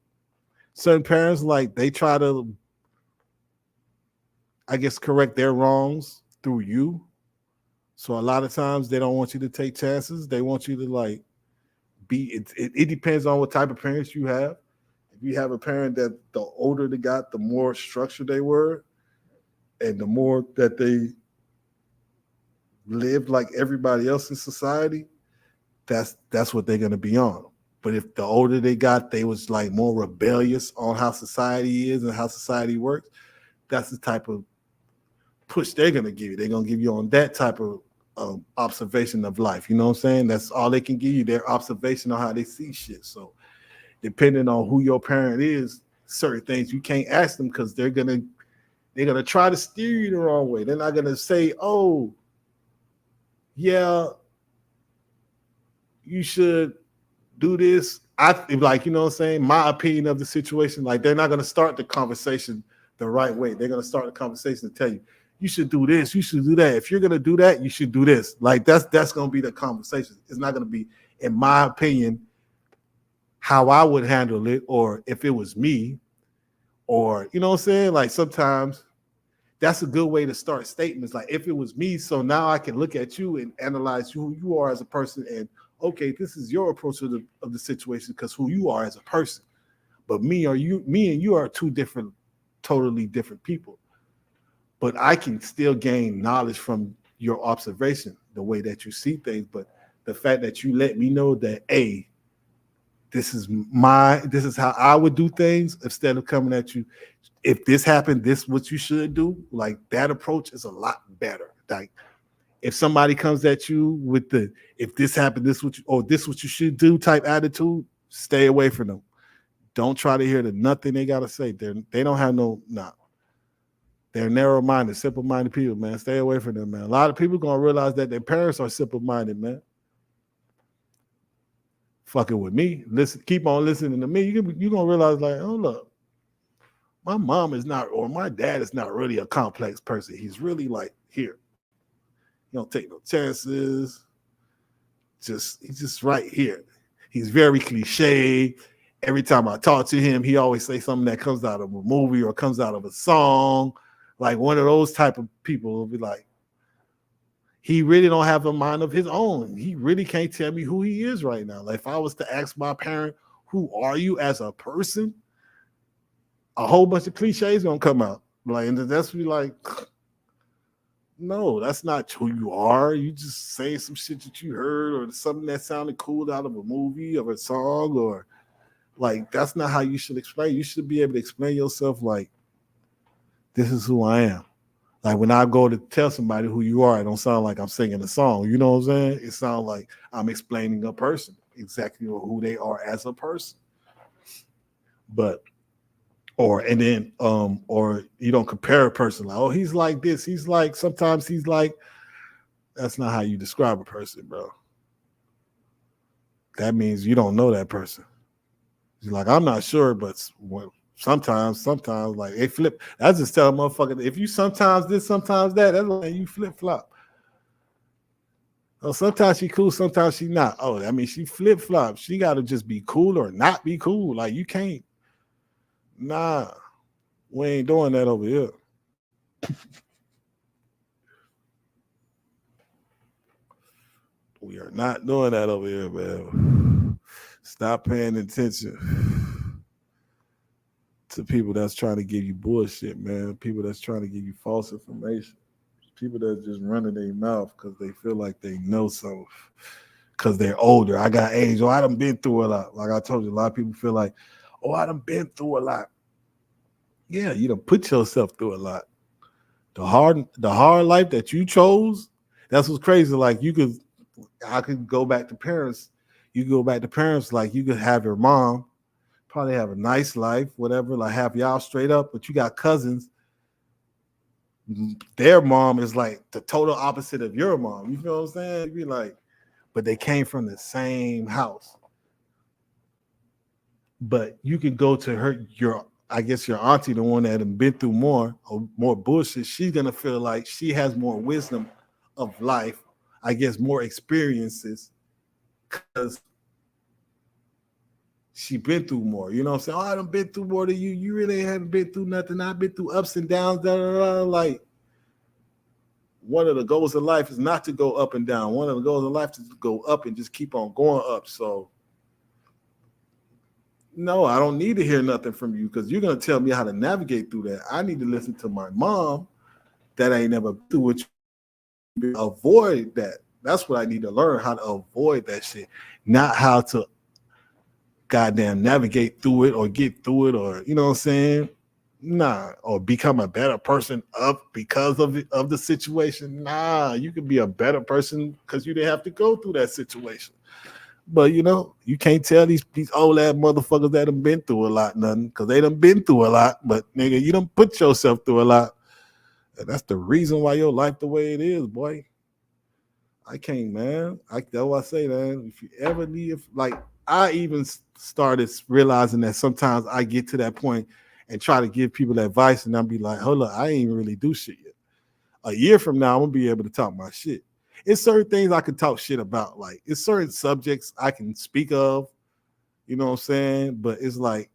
certain parents, like they try to, I guess, correct their wrongs through you. So a lot of times they don't want you to take chances. They want you to like be. It depends on what type of parents you have. If you have a parent that the older they got, the more structured they were, and the more that they lived like everybody else in society, that's what they're gonna be on. But if the older they got, they was like more rebellious on how society is and how society works, that's the type of push they're gonna give you. They're gonna give you on that type of observation of life. You know what I'm saying? That's all they can give you, their observation on how they see shit. So depending on who your parent is, certain things you can't ask them, because they're gonna try to steer you the wrong way. They're not gonna say, "Oh, yeah, you should do this." I like, you know what I'm saying, my opinion of the situation. Like, they're not gonna start the conversation the right way. They're gonna start the conversation to tell you, you should do this, you should do that. If you're gonna do that, you should do this. Like, that's gonna be the conversation. It's not gonna be, in my opinion, how I would handle it, or if it was me, or you know what I'm saying. Like, sometimes that's a good way to start statements. Like, if it was me, so now I can look at you and analyze who you are as a person, and okay, this is your approach of the situation because who you are as a person. But me and you are two different, totally different people. But I can still gain knowledge from your observation, the way that you see things. But the fact that you let me know that, hey, this is how I would do things, instead of coming at you, if this happened, this is what you should do. Like, that approach is a lot better. Like, if somebody comes at you with the, if this happened, this what you should do type attitude, stay away from them. Don't try to hear nothing they gotta say. They don't have no. Nah. They're narrow-minded, simple-minded people, man. Stay away from them, man. A lot of people gonna realize that their parents are simple-minded, man. fucking with me, listen, keep on listening to me, you're gonna realize like, oh look, my mom is not, or my dad is not really a complex person. He's really like here. He don't take no chances. He's just right here. He's very cliche. Every time I talk to him, he always say something that comes out of a movie or comes out of a song. Like one of those type of people will be like, he really don't have a mind of his own. He really can't tell me who he is right now. Like if I was to ask my parent, who are you as a person? A whole bunch of cliches gonna come out. Like, and that's be like, no, that's not who you are. You just say some shit that you heard or something that sounded cool out of a movie or a song, or like that's not how you should explain. You should be able to explain yourself like, this is who I am. Like when I go to tell somebody who you are, it don't sound like I'm singing a song. You know what I'm saying? It sounds like I'm explaining a person, exactly who they are as a person. But or you don't compare a person like, oh, he's like this, he's like, sometimes he's like, that's not how you describe a person, bro. That means you don't know that person. He's like, I'm not sure, but sometimes like they flip. I just tell a motherfucker, if you sometimes this, sometimes that, that's like you flip flop. Oh, sometimes she cool, sometimes she not. Oh, I mean, she flip flop. She got to just be cool or not be cool. Like you can't. Nah, we ain't doing that over here. We are not doing that over here, man. Stop paying attention to people that's trying to give you bullshit, man. People that's trying to give you false information. People that's just running their mouth because they feel like they know something. Because they're older. I got age. Oh, I done been through a lot. Like I told you, a lot of people feel like, oh, I done been through a lot. Yeah, you done put yourself through a lot. The hard life that you chose, that's what's crazy. Like I could go back to parents. You go back to parents, like you could have your mom, probably have a nice life, whatever, like have y'all straight up, but you got cousins. Their mom is like the total opposite of your mom. You feel what I'm saying? You'd be like, but they came from the same house. But you can go to I guess your auntie, the one that had been through more bullshit. She's gonna feel like she has more wisdom of life, I guess more experiences, because she been through more. You know what I'm saying? Oh, I done been through more than you. You really haven't been through nothing. I've been through ups and downs. Da, da, da. Like one of the goals of life is not to go up and down. One of the goals of life is to go up and just keep on going up. So no, I don't need to hear nothing from you because you're gonna tell me how to navigate through that. I need to listen to my mom that ain't never through what you avoid that. That's what I need to learn, how to avoid that shit, not how to goddamn navigate through it or get through it, or you know what I'm saying? Nah, or become a better person because of the situation. Nah, you can be a better person because you didn't have to go through that situation. But you know, you can't tell these old ass motherfuckers that done been through a lot nothing because they done been through a lot. But nigga, you done put yourself through a lot. And that's the reason why your life the way it is, boy. I can't, man. That's what I say, man. If you ever need, like, I even started realizing that sometimes I get to that point and try to give people advice, and I'll be like, hold up, I ain't really do shit yet. A year from now, I'm gonna be able to talk my shit. It's certain things I can talk shit about. Like it's certain subjects I can speak of, you know what I'm saying? But it's like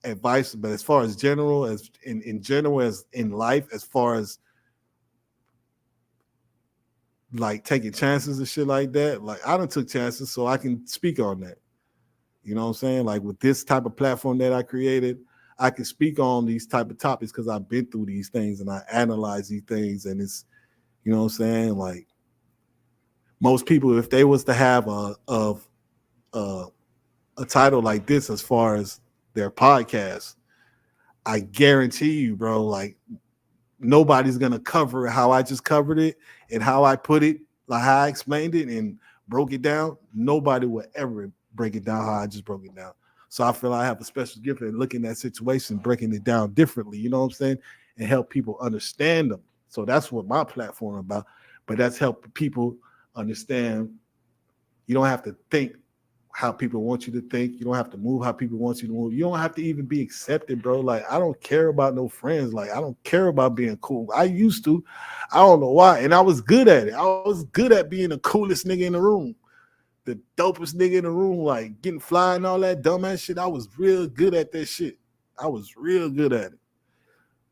advice. But as far as general, as in general, as in life, as far as like taking chances and shit like that, like I done took chances, so I can speak on that. You know what I'm saying? Like with this type of platform that I created, I can speak on these type of topics because I've been through these things and I analyze these things, and it's, you know what I'm saying? Like most people, if they was to have a title like this as far as their podcast, I guarantee you, bro, like nobody's gonna cover how I just covered it and how I put it, like how I explained it and broke it down. Nobody will ever break it down how I just broke it down. So I feel I have a special gift at looking at situation, breaking it down differently, you know what I'm saying, and help people understand them. So that's what my platform is about. But that's helping people understand. You don't have to think how people want you to think. You don't have to move how people want you to move. You don't have to even be accepted, bro. Like, I don't care about no friends. Like, I don't care about being cool. I used to. I don't know why. And I was good at it. I was good at being the coolest nigga in the room, the dopest nigga in the room, like getting fly and all that dumbass shit. I was real good at that shit. I was real good at it.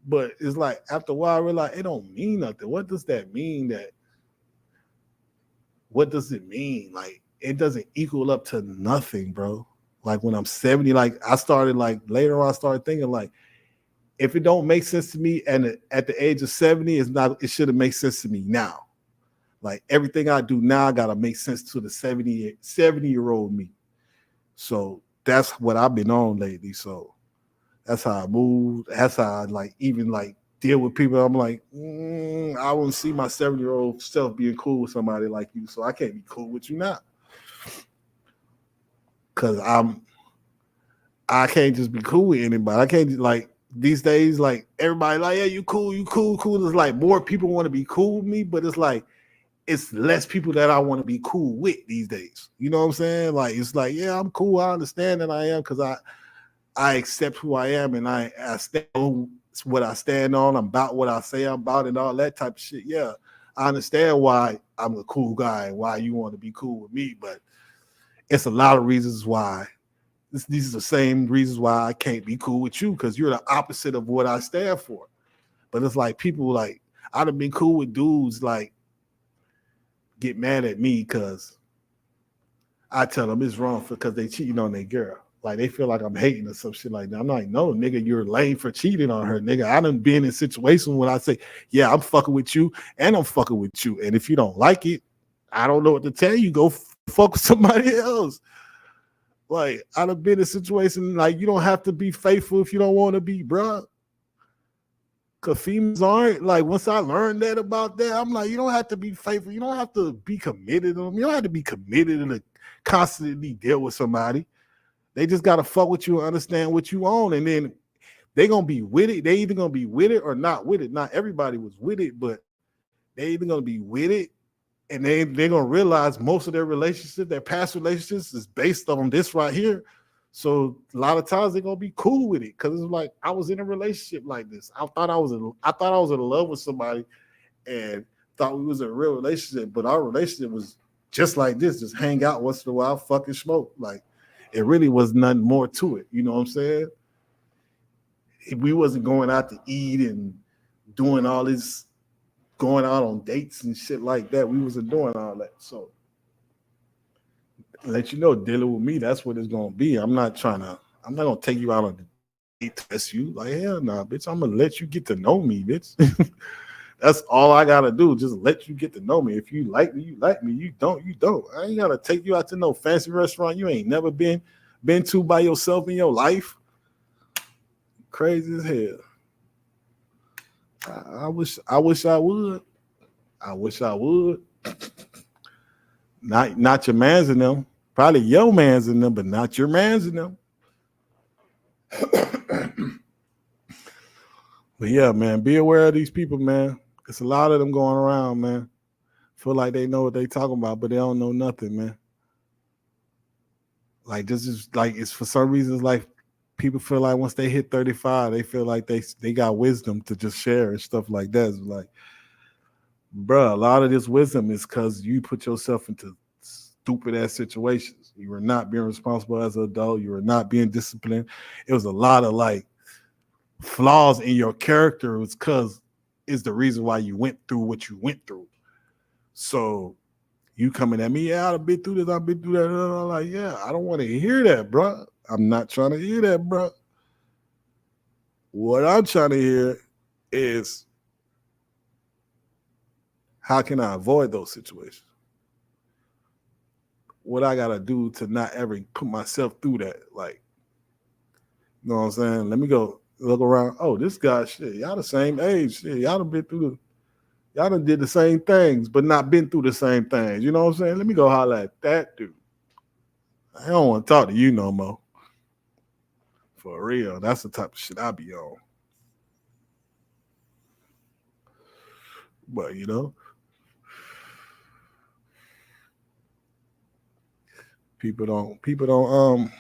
But it's like after a while, I realized it don't mean nothing. What does that mean? What does it mean? Like, it doesn't equal up to nothing, bro. Like when I'm 70, like I started like later on, I started thinking like if it don't make sense to me and at the age of 70, it shouldn't make sense to me now. Like everything I do now gotta make sense to the 70-year-old me. So that's what I've been on lately. So that's how I move. That's how I like even like deal with people. I'm like, I wouldn't see my 7-year-old self being cool with somebody like you. So I can't be cool with you now. Cause I can't just be cool with anybody. I can't like these days, like everybody like, yeah, you cool, you cool, cool. It's like more people want to be cool with me, but it's like it's less people that I want to be cool with these days. You know what I'm saying? Like it's like, yeah, I'm cool. I understand that I am because I accept who I am and I stand on what I stand on. I'm about what I say I'm about and all that type of shit. Yeah, I understand why I'm a cool guy and why you want to be cool with me, but it's a lot of reasons why. These are the same reasons why I can't be cool with you because you're the opposite of what I stand for. But it's like people like I'd have been cool with dudes like get mad at me because I tell them it's wrong because they cheating on their girl. Like they feel like I'm hating or some shit like that. I'm like, no, nigga, you're lame for cheating on her, nigga. I done been in situations when I say, yeah, I'm fucking with you and I'm fucking with you. And if you don't like it, I don't know what to tell you. Go fuck with somebody else. Like I done been in a situation like you don't have to be faithful if you don't want to be, bro. Cause females aren't like once I learned that about that, I'm like, you don't have to be faithful. You don't have to be committed to them. You don't have to be committed to constantly deal with somebody. They just gotta fuck with you and understand what you own. And then they gonna be with it. They either gonna be with it or not with it. Not everybody was with it, but they either gonna be with it and they're gonna realize most of their relationships, their past relationships, is based on this right here. So a lot of times they're gonna be cool with it because it's like I was in a relationship like this. I thought I was in love with somebody and thought we was in a real relationship, but our relationship was just like this, just hang out once in a while, fucking smoke. Like it really was nothing more to it. You know what I'm saying? We wasn't going out to eat and doing all this, going out on dates and shit like that. We wasn't doing all that. So let you know, dealing with me, that's what it's gonna be. I'm not gonna take you out on the date test you. Like, hell nah, bitch. I'm gonna let you get to know me, bitch. That's all I gotta do. Just let you get to know me. If you like me, you like me. You don't, you don't. I ain't gotta take you out to no fancy restaurant you ain't never been to by yourself in your life. Crazy as hell. I wish I would. I wish I would. Not your man's in them. Probably your man's in them, but not your man's in them. But yeah, man, be aware of these people, man. It's a lot of them going around, man. Feel like they know what they talking about, but they don't know nothing, man. Like this is like it's for some reasons like people feel like once they hit 35, they feel like they got wisdom to just share and stuff like that. It's like, bruh, a lot of this wisdom is because you put yourself into stupid ass situations. You were not being responsible as an adult. You were not being disciplined. It was a lot of like flaws in your character. It was because is the reason why you went through what you went through. So you coming at me, yeah, I've been through this, I've been through that. And I'm like, yeah, I don't want to hear that, bro. I'm not trying to hear that, bro. What I'm trying to hear is how can I avoid those situations? What I gotta do to not ever put myself through that. Like, you know what I'm saying? Let me go look around. Oh, this guy, shit, y'all the same age. Shit, y'all done been through y'all done did the same things, but not been through the same things. You know what I'm saying? Let me go holler at that dude. I don't want to talk to you no more. For real. That's the type of shit I be on. But People don't people don't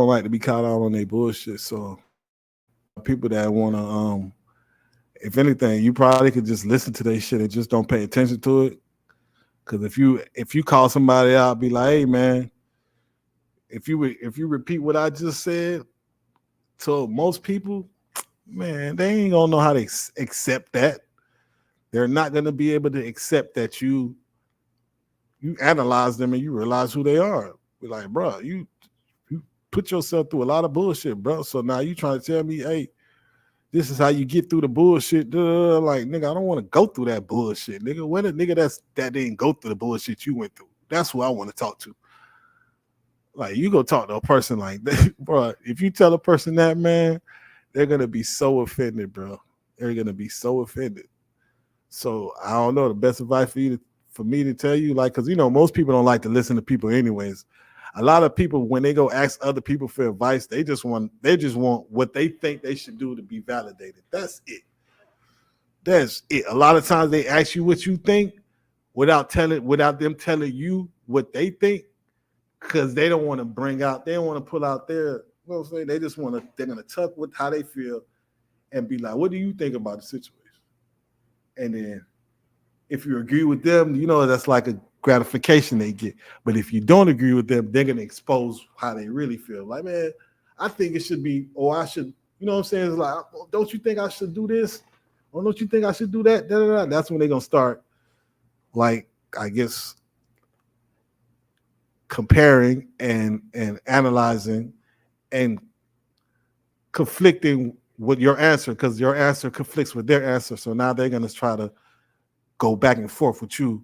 like to be caught out on their bullshit. So a lot of people that wanna if anything, you probably could just listen to their shit and just don't pay attention to it. Cause if you call somebody out, be like, hey man, if you repeat what I just said to most people, man, they ain't gonna know how to accept that. They're not gonna be able to accept that you analyze them and you realize who they are. Be like, bro, you put yourself through a lot of bullshit, bro. So now you trying to tell me, hey, this is how you get through the bullshit. Duh. Like, nigga, I don't want to go through that bullshit, nigga. When a nigga that didn't go through the bullshit you went through, that's who I want to talk to. Like, you go talk to a person like that, bro. If you tell a person that, man, they're gonna be so offended, bro. They're gonna be so offended. So I don't know. The best advice for me to tell you, like, because most people don't like to listen to people, anyways. A lot of people, when they go ask other people for advice, they just want what they think they should do to be validated. That's it. That's it. A lot of times they ask you what you think without them telling you what they think, because they don't want to they don't want to pull out their, you know what I'm saying? They're gonna tuck with how they feel and be like, what do you think about the situation? And then if you agree with them, that's like a gratification they get. But if you don't agree with them, they're gonna expose how they really feel. Like, man, I think it should be, or I should, you know what I'm saying? It's like, don't you think I should do this? Or don't you think I should do that? Da, da, da. That's when they're gonna start, like, I guess, comparing and analyzing and conflicting with your answer, because your answer conflicts with their answer. So now they're gonna try to go back and forth with you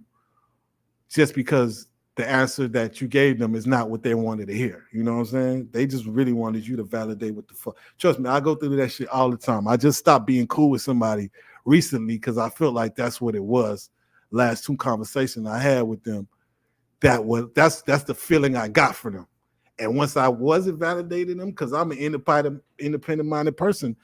just because the answer that you gave them is not what they wanted to hear. You know what I'm saying? They just really wanted you to validate what the fuck. Trust me, I go through that shit all the time. I just stopped being cool with somebody recently because I felt like that's what it was. Last two conversations I had with them, that's the feeling I got for them. And once I wasn't validating them, because I'm an independent minded person,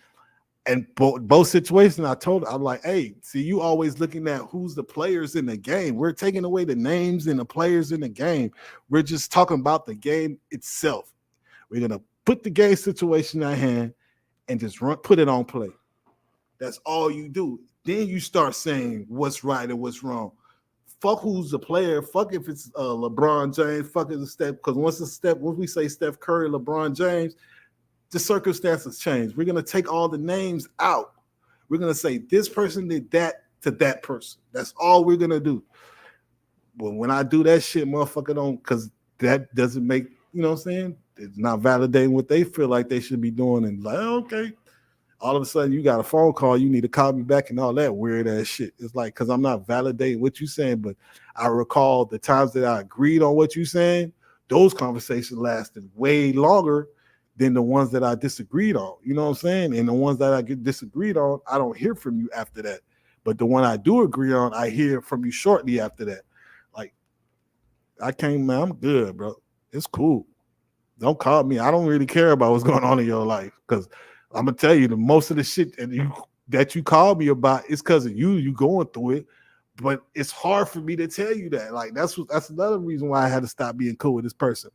and both situations, I told her, I'm like, hey, see, you always looking at who's the players in the game. We're taking away the names and the players in the game. We're just talking about the game itself. We're gonna put the game situation at hand and just put it on play. That's all you do. Then you start saying what's right and what's wrong. Fuck who's the player. Fuck if it's LeBron James. Fuck if it's Steph. Because once we say Steph Curry, LeBron James, the circumstances change. We're going to take all the names out. We're going to say this person did that to that person. That's all we're going to do. But when I do that shit, motherfucker don't, because that doesn't make, you know what I'm saying? It's not validating what they feel like they should be doing. And like, okay. All of a sudden you got a phone call, you need to call me back and all that weird ass shit. It's like, because I'm not validating what you're saying, but I recall the times that I agreed on what you're saying, those conversations lasted way longer than the ones that I disagreed on. You know what I'm saying? And the ones that I get disagreed on, I don't hear from you after that. But the one I do agree on, I hear from you shortly after that. Like, man, I'm good, bro. It's cool. Don't call me. I don't really care about what's going on in your life, because I'm gonna tell you, the most of the shit that you called me about is because of you going through it. But it's hard for me to tell you that. Like, that's another reason why I had to stop being cool with this person.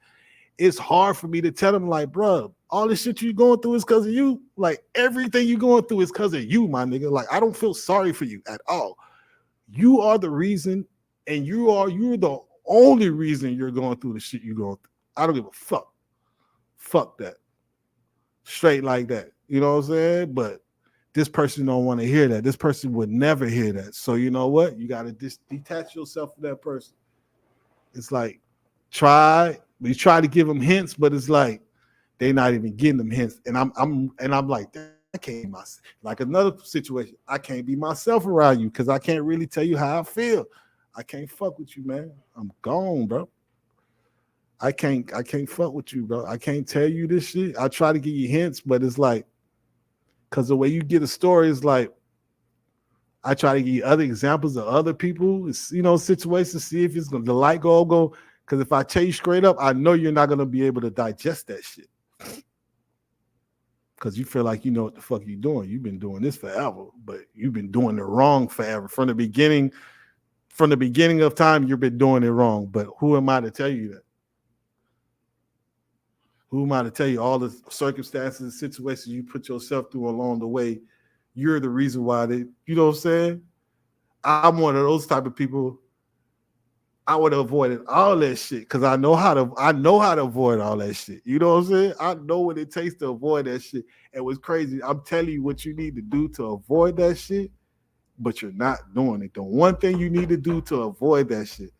It's hard for me to tell them, like, bro, all this shit you going through is because of you. Like, everything you going through is because of you, my nigga. Like, I don't feel sorry for you at all. You are the reason, and you're the only reason you're going through the shit you're going through. I don't give a fuck. Fuck that. Straight like that. You know what I'm saying? But this person don't want to hear that. This person would never hear that. So you know what? You got to detach yourself from that person. It's like, we try to give them hints, but it's like they're not even getting them hints. And I'm like, I can't be myself. Like another situation, I can't be myself around you because I can't really tell you how I feel. I can't fuck with you, man. I'm gone, bro. I can't fuck with you, bro. I can't tell you this shit. I try to give you hints, but it's like, because the way you get a story is like, I try to give you other examples of other people, situations, see if the light go. Because if I tell you straight up, I know you're not going to be able to digest that shit. Because you feel like you know what the fuck you're doing. You've been doing this forever, but you've been doing it wrong forever. From the beginning from the beginning of time, you've been doing it wrong. But who am I to tell you that? Who am I to tell you all the circumstances and situations you put yourself through along the way? You're the reason why they, you know what I'm saying? I'm one of those type of people. I would have avoided all that shit because I know how to avoid all that shit. You know what I'm saying? I know what it takes to avoid that shit. And what's crazy, I'm telling you what you need to do to avoid that shit, but you're not doing it. The one thing you need to do to avoid that shit,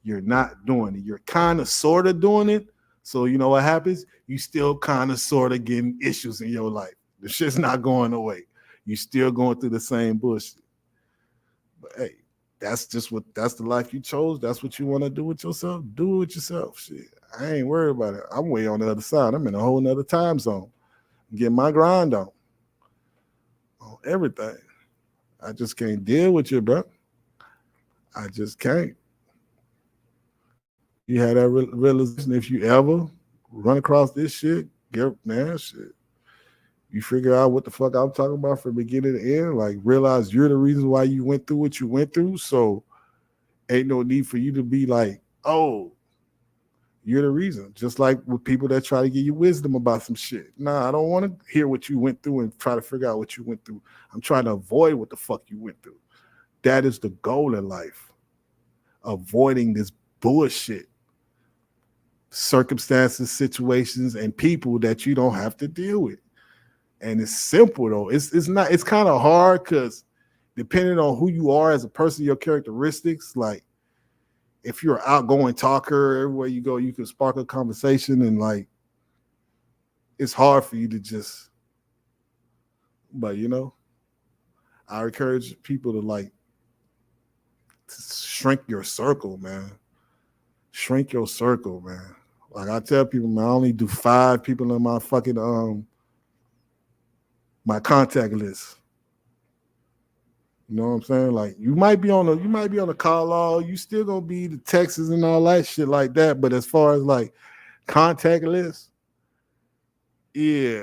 you're not doing it. You're kind of sort of doing it. So you know what happens? You still kind of sort of getting issues in your life. The shit's not going away. You still going through the same bullshit. But hey, that's the life you chose. That's what you want to do with yourself. Do it with yourself. Shit. I ain't worried about it. I'm way on the other side. I'm in a whole nother time zone. Getting my grind on everything. I just can't deal with you, bro. I just can't. You had that realization. If you ever run across this shit, shit. You figure out what the fuck I'm talking about from beginning to end. Like, realize you're the reason why you went through what you went through. So, ain't no need for you to be like, oh, you're the reason. Just like with people that try to give you wisdom about some shit. Nah, I don't want to hear what you went through and try to figure out what you went through. I'm trying to avoid what the fuck you went through. That is the goal in life. Avoiding this bullshit. Circumstances, situations, and people that you don't have to deal with. And it's simple though. It's not. It's kind of hard because depending on who you are as a person, your characteristics. Like if you're an outgoing talker, everywhere you go, you can spark a conversation, and like it's hard for you to just. But I encourage people to shrink your circle, man. Shrink your circle, man. Like I tell people, man, I only do 5 people in my fucking my contact list. You know what I'm saying? Like you might be on a call log, you still gonna be the texts and all that shit like that. But as far as like contact list, yeah,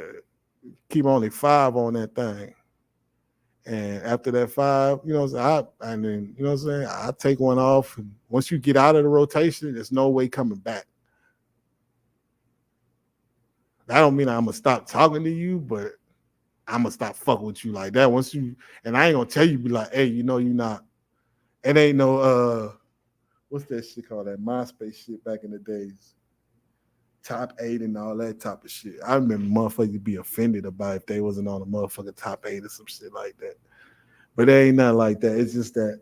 keep only 5 on that thing. And after that 5, I take one off. And once you get out of the rotation, there's no way coming back. That don't mean I'm gonna stop talking to you, but I'm gonna stop fucking with you like that. And I ain't gonna tell you, be like, hey, you're not. It ain't no what's that shit called? That MySpace shit back in the days. Top 8 and all that type of shit. I remember motherfuckers be offended about if they wasn't on a motherfucking top 8 or some shit like that. But it ain't nothing like that. It's just that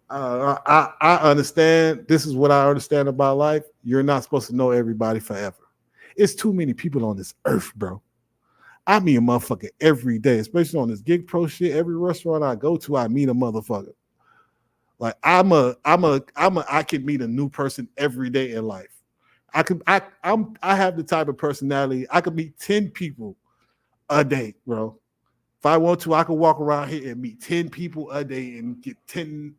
I understand. This is what I understand about life. You're not supposed to know everybody forever. It's too many people on this earth, bro. I meet a motherfucker every day, especially on this Gig Pro shit. Every restaurant I go to, I meet a motherfucker. Like I can meet a new person every day in life. I have the type of personality. I could meet 10 people a day, bro. If I want to, I could walk around here and meet 10 people a day and get 10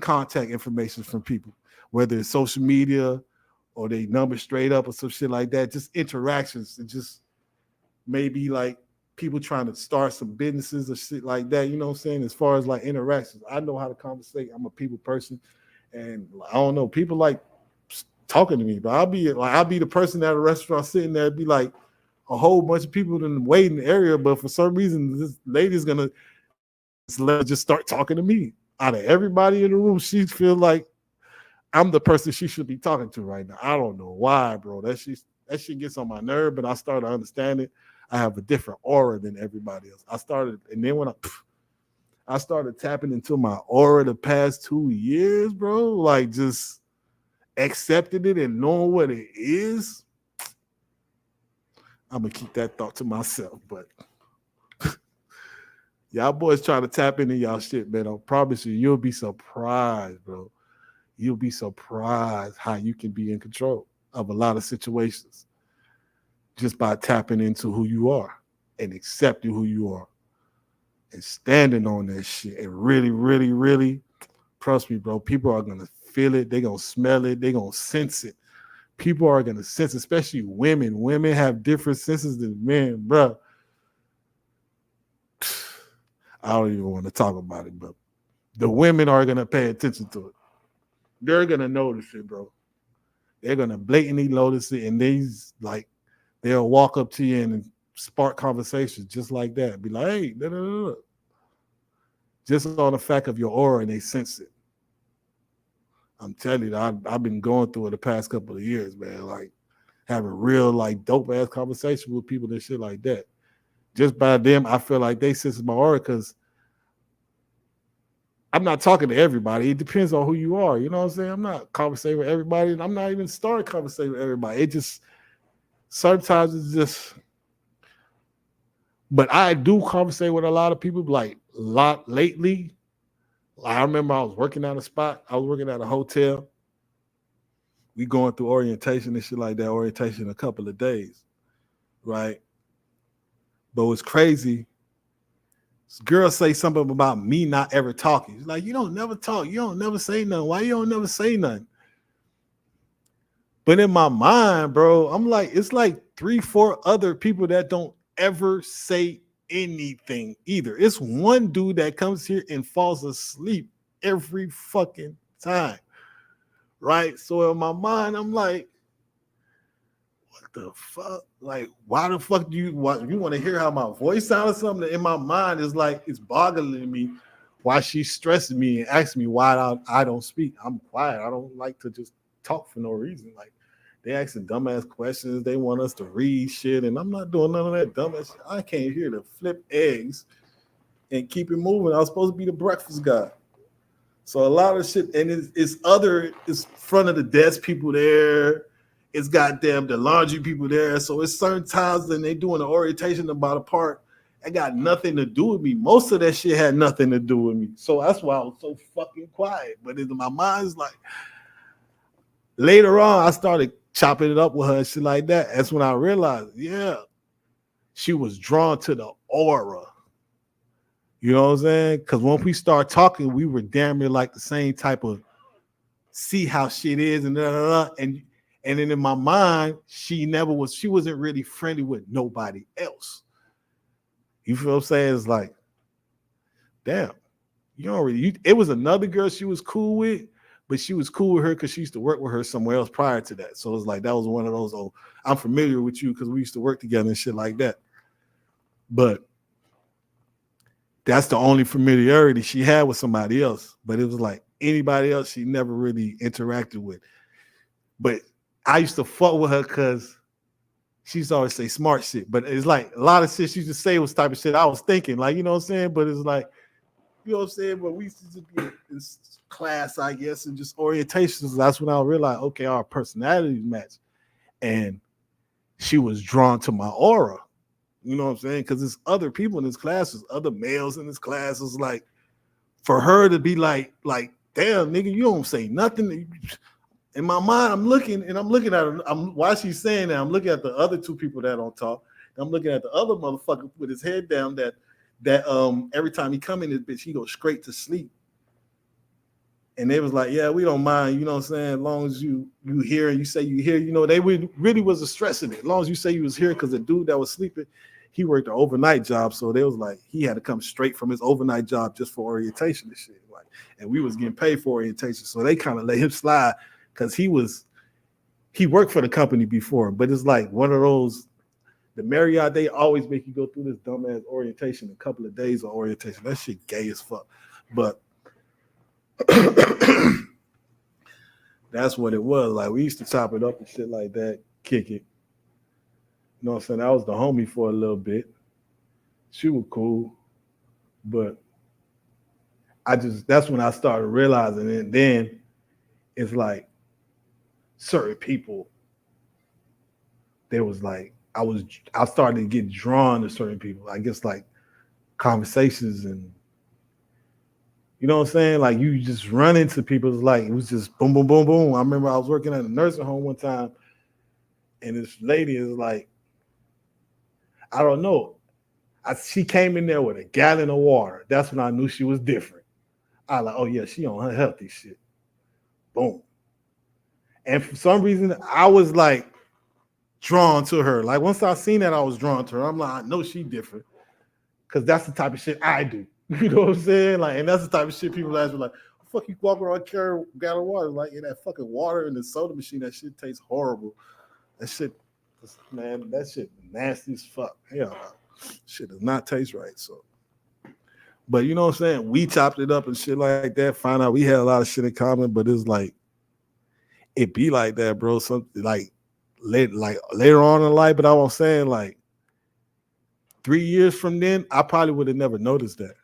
contact information from people, whether it's social media or they number straight up or some shit like that. Just interactions and just maybe like people trying to start some businesses or shit like that. You know what I'm saying? As far as like interactions, I know how to conversate. I'm a people person, and I don't know, people like talking to me, but I'll be the person at a restaurant sitting there, be like a whole bunch of people in the waiting area, but for some reason this lady's gonna just start talking to me. Out of everybody in the room, she feels like I'm the person she should be talking to right now. I don't know why, bro. That shit gets on my nerve, but I started to understand it. I have a different aura than everybody else. And then when I started tapping into my aura the past 2 years, bro, like just accepting it and knowing what it is. I'm gonna keep that thought to myself, but y'all boys trying to tap into y'all shit, man. I promise you'll be surprised, bro. You'll be surprised how you can be in control of a lot of situations just by tapping into who you are and accepting who you are and standing on that shit and really, really, really, trust me, bro, people are going to feel it. They're going to smell it. They're going to sense it. People are going to sense, especially women. Women have different senses than men, bro. I don't even want to talk about it, but the women are gonna pay attention to it. They're gonna notice it, bro. They're gonna blatantly notice it, and they'll walk up to you and spark conversations just like that. Be like, hey, da, da, da, da. Just on the fact of your aura, and they sense it. I'm telling you, I've been going through it the past couple of years, man. Like having real, like dope ass conversations with people and shit like that. Just by them, I feel like they sense my aura because I'm not talking to everybody. It depends on who you are. You know what I'm saying? I'm not conversating with everybody, and I'm not even starting conversating with everybody. It just sometimes it's just. But I do conversate with a lot of people, like a lot lately. Like I remember I was working at a spot. I was working at a hotel. We going through orientation and shit like that. Orientation in a couple of days, right? But what's crazy, this girl say something about me not ever talking. She's like, you don't never talk. You don't never say nothing. Why you don't never say nothing? But in my mind, bro, I'm like, it's like 3-4 other people that don't ever say anything either. It's one dude that comes here and falls asleep every fucking time. Right? So in my mind, I'm like, what the fuck? Like, why the fuck do you want to hear how my voice sounds or something? In my mind, is like, it's boggling me why she's stressing me and asking me why I don't speak. I'm quiet. I don't like to just talk for no reason. Like, they asking dumbass questions. They want us to read shit, and I'm not doing none of that dumbass shit. I came here to flip eggs and keep it moving. I was supposed to be the breakfast guy. So a lot of shit, and it's front of the desk people there. It's goddamn the laundry people there. So it's certain times when they doing the orientation about a part that got nothing to do with me. Most of that shit had nothing to do with me. So that's why I was so fucking quiet. But in my mind's like, later on, I started chopping it up with her and shit like that. That's when I realized, yeah, she was drawn to the aura. You know what I'm saying? Because when we start talking, we were damn near like the same type of see how shit is and and then in my mind, she wasn't really friendly with nobody else. You feel what I'm saying? It's like, damn, it was another girl she was cool with, but she was cool with her because she used to work with her somewhere else prior to that. So it's like that was one of those, oh, I'm familiar with you because we used to work together and shit like that. But that's the only familiarity she had with somebody else. But it was like anybody else she never really interacted with. But I used to fuck with her because she used to always say smart shit. But it's like a lot of shit she used to say was type of shit I was thinking. Like, you know what I'm saying? But it's like, you know what I'm saying? But we used to just be in class, I guess, and just orientations. That's when I realized, okay, our personalities match. And she was drawn to my aura. You know what I'm saying? Because there's other people in this class, there's other males in this class. It's like, for her to be like, damn, nigga, you don't say nothing. In my mind, I'm looking at her. While she's saying that, I'm looking at the other two people that don't talk. I'm looking at the other motherfucker with his head down that every time he come in this bitch, he goes straight to sleep. And they was like, yeah, we don't mind, you know what I'm saying? As long as you hear and you say you hear, you know, they really was stressing it. As long as you say you was here, because the dude that was sleeping, he worked an overnight job. So they was like, he had to come straight from his overnight job just for orientation and shit. Like, and we was getting paid for orientation. So they kind of let him slide because he worked for the company before. But it's like one of those, the Marriott, they always make you go through this dumbass orientation, a couple of days of orientation. That shit gay as fuck. But that's what it was. Like, we used to chop it up and shit like that, kick it. You know what I'm saying? I was the homie for a little bit. She was cool. But that's when I started realizing it. And then it's like certain people, there was like, I started to get drawn to certain people. I guess like conversations and, you know what I'm saying? Like, you just run into people. It's like, it was just boom, boom, boom, boom. I remember I was working at a nursing home one time, and this lady is like, I don't know. She came in there with a gallon of water. That's when I knew she was different. I was like, oh yeah, she on her healthy shit. Boom. And for some reason, I was like drawn to her. Like, once I seen that, I was drawn to her. I'm like, I know she different, because that's the type of shit I do. You know what I'm saying? Like, and that's the type of shit people ask me, like, fuck you walk around carrying a gallon of water. Like, in that fucking water in the soda machine, that shit tastes horrible. That shit, man, that shit nasty as fuck. Hell no. Shit does not taste right. So, but you know what I'm saying? We chopped it up and shit like that. Find out we had a lot of shit in common, but it's like, it be like that, bro. Something like later on in life, but I was saying like 3 years from then, I probably would have never noticed that.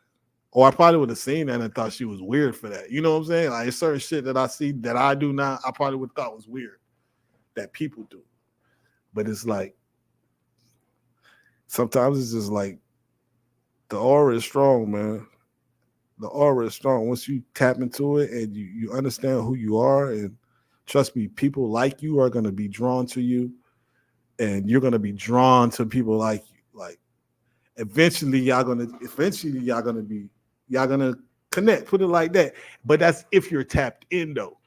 Or I probably would have seen that and thought she was weird for that. You know what I'm saying? Like certain shit that I see that I do now, I probably would have thought was weird that people do. But it's like sometimes it's just like the aura is strong, man. The aura is strong. Once you tap into it and you understand who you are, and trust me, people like you are gonna be drawn to you, and you're gonna be drawn to people like you. Like y'all gonna connect, put it like that. But that's if you're tapped in though.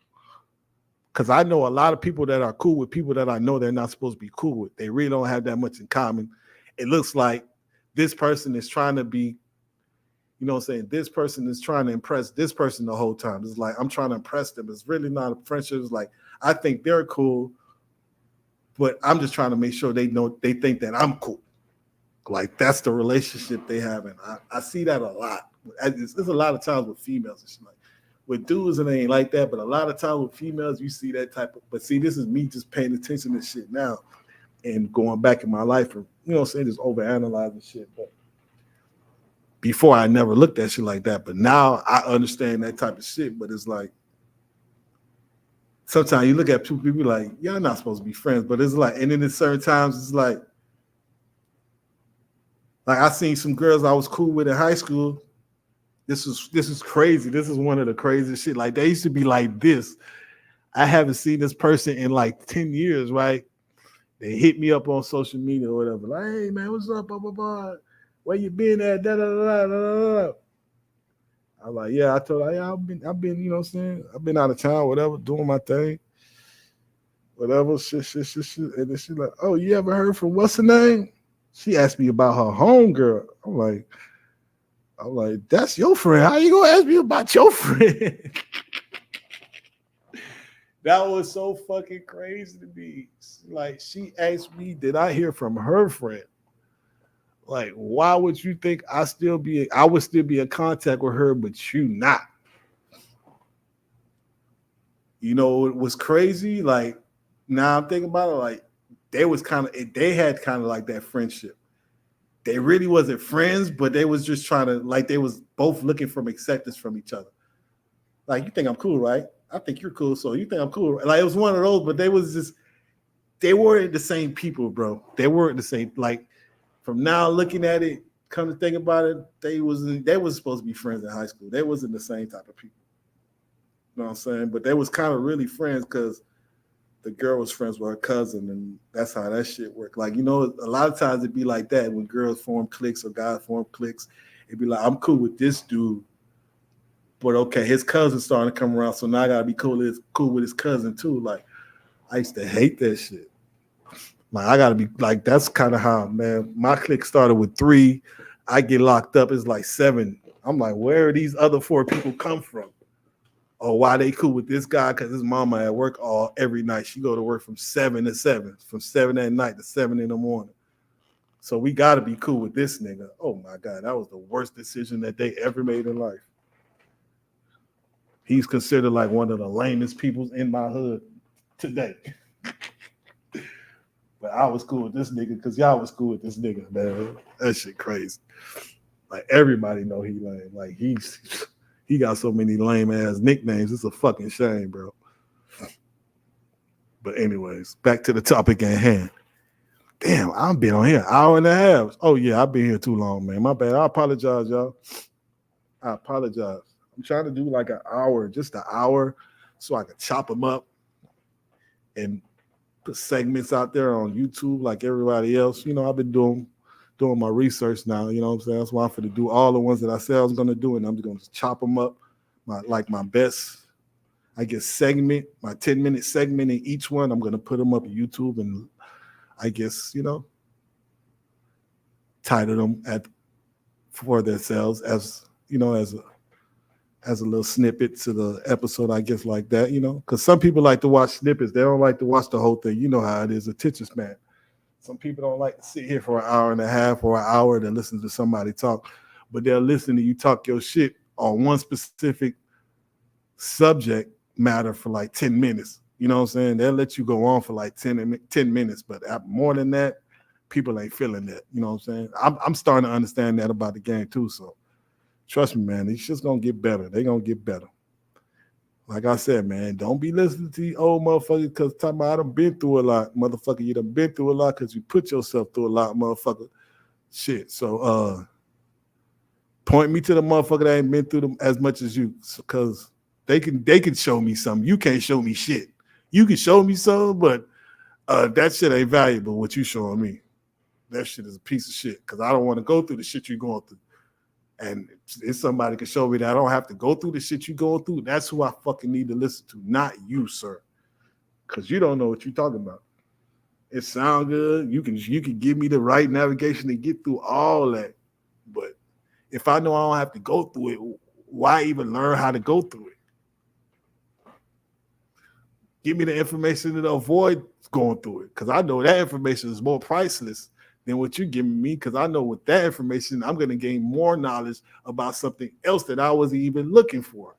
Because I know a lot of people that are cool with people that I know they're not supposed to be cool with. They really don't have that much in common. It looks like this person is trying to be, you know what I'm saying? This person is trying to impress this person the whole time. It's like I'm trying to impress them. It's really not a friendship. It's like I think they're cool, but I'm just trying to make sure they know they think that I'm cool. Like that's the relationship they have, and I see that a lot. There's a lot of times with females and shit like with dudes it ain't like that, but a lot of times with females you see that type of. But see, this is me just paying attention to shit now and going back in my life, and you know what I'm saying, just overanalyzing shit. But before I never looked at shit like that, but now I understand that type of shit. But it's like sometimes you look at two people like y'all not supposed to be friends, but it's like, and then at certain times it's like I seen some girls I was cool with in high school. This is crazy. This is one of the craziest shit. Like they used to be like this. I haven't seen this person in like 10 years, right? They hit me up on social media or whatever. Like, hey man, what's up? Blah, blah, blah. Where you been at? Da, da, da, da, da, da. I'm like, yeah, I told her, yeah, I've been, you know what I'm saying? I've been out of town, whatever, doing my thing. Whatever, shit. And then she like, oh, you ever heard from what's her name? She asked me about her homegirl. I'm like, that's your friend. How you gonna ask me about your friend? That was so fucking crazy to me. Like, she asked me, did I hear from her friend? Like, why would you think I would still be in contact with her, but you not? You know, it was crazy. Like, now I'm thinking about it, like, they had kind of like that friendship. They really wasn't friends, but they was just trying to, like, they was both looking for acceptance from each other. Like, you think I'm cool, right? I think you're cool, so you think I'm cool. Like, it was one of those, but they weren't the same people, bro. They weren't the same. Like, from now looking at it, come to think about it, they was supposed to be friends in high school. They wasn't the same type of people. You know what I'm saying? But they was kind of really friends because the girl was friends with her cousin, and that's how that shit worked. Like, you know, a lot of times it'd be like that when girls form cliques or guys form cliques. It'd be like, I'm cool with this dude, but okay, his cousin's starting to come around, so now I gotta be cool with his cousin too. Like, I used to hate that shit. Like, I gotta be like, that's kind of how, man, my clique started with 3. I get locked up, it's like 7. I'm like, where are these other 4 people come from? Or why they cool with this guy? Because his mama at work every night. She go to work from 7 to 7, from 7 at night to 7 in the morning. So we got to be cool with this nigga. Oh my God, that was the worst decision that they ever made in life. He's considered like one of the lamest people in my hood today. But I was cool with this nigga because y'all was cool with this nigga, man. That shit crazy. Like everybody know he lame. Like he got so many lame ass nicknames. It's a fucking shame, bro. But anyways, back to the topic at hand. Damn, I've been on here an hour and a half. Oh yeah, I've been here too long, man. My bad. I apologize, y'all. I apologize. I'm trying to do like an hour, just an hour, so I can chop them up and put segments out there on YouTube like everybody else. You know, I've been doing my research now. You know what I'm saying? That's why I'm going to do all the ones that I said I was going to do, and I'm just going to chop them up. My best, I guess, segment, my 10-minute segment in each one. I'm going to put them up on YouTube, and I guess, you know, title them for themselves as as a little snippet to the episode, I guess, like that, because some people like to watch snippets. They don't like to watch the whole thing. You know how it is, attention span. Some people don't like to sit here for an hour and a half or an hour to listen to somebody talk, but they'll listen to you talk your shit on one specific subject matter for like 10 minutes. You know what I'm saying? They'll let you go on for like 10 minutes, but more than that, people ain't feeling that. You know what I'm saying? I'm starting to understand that about the game too. So trust me, man, these shit's gonna get better. They're gonna get better. Like I said, man, don't be listening to these old motherfuckers because talking about I done been through a lot, motherfucker. You done been through a lot because you put yourself through a lot, motherfucker. Shit. So point me to the motherfucker that ain't been through them as much as you, because they can show me something. You can't show me shit. You can show me something, but that shit ain't valuable. What you showing me, that shit is a piece of shit. Because I don't want to go through the shit you're going through. And if somebody can show me that I don't have to go through the shit you're going through, that's who I fucking need to listen to, not you, sir. Because you don't know what you're talking about. It sounds good. You can give me the right navigation to get through all that. But if I know I don't have to go through it, why even learn how to go through it? Give me the information to avoid going through it, because I know that information is more priceless than what you're giving me, because I know with that information, I'm going to gain more knowledge about something else that I wasn't even looking for.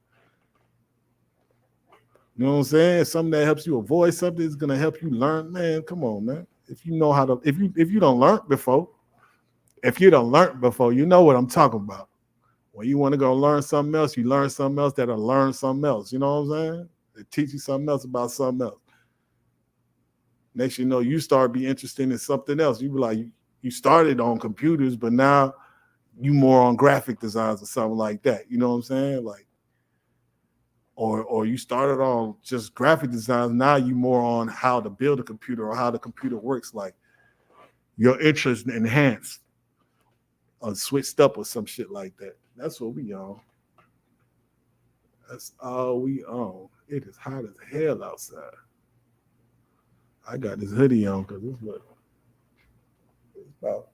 You know what I'm saying? Something that helps you avoid something is going to help you learn. Man, come on, man. If you know how to, if you don't learn before, you know what I'm talking about. When you want to go learn something else, you learn something else that'll learn something else. You know what I'm saying? It teach you something else about something else. Next, you know, you start be interested in something else. You be like, you started on computers, but now you more on graphic designs or something like that. You know what I'm saying? Like, or you started on just graphic designs. Now you more on how to build a computer or how the computer works. Like your interest enhanced or switched up or some shit like that. That's what we on. That's all we on. It is hot as hell outside. I got this hoodie on because it's about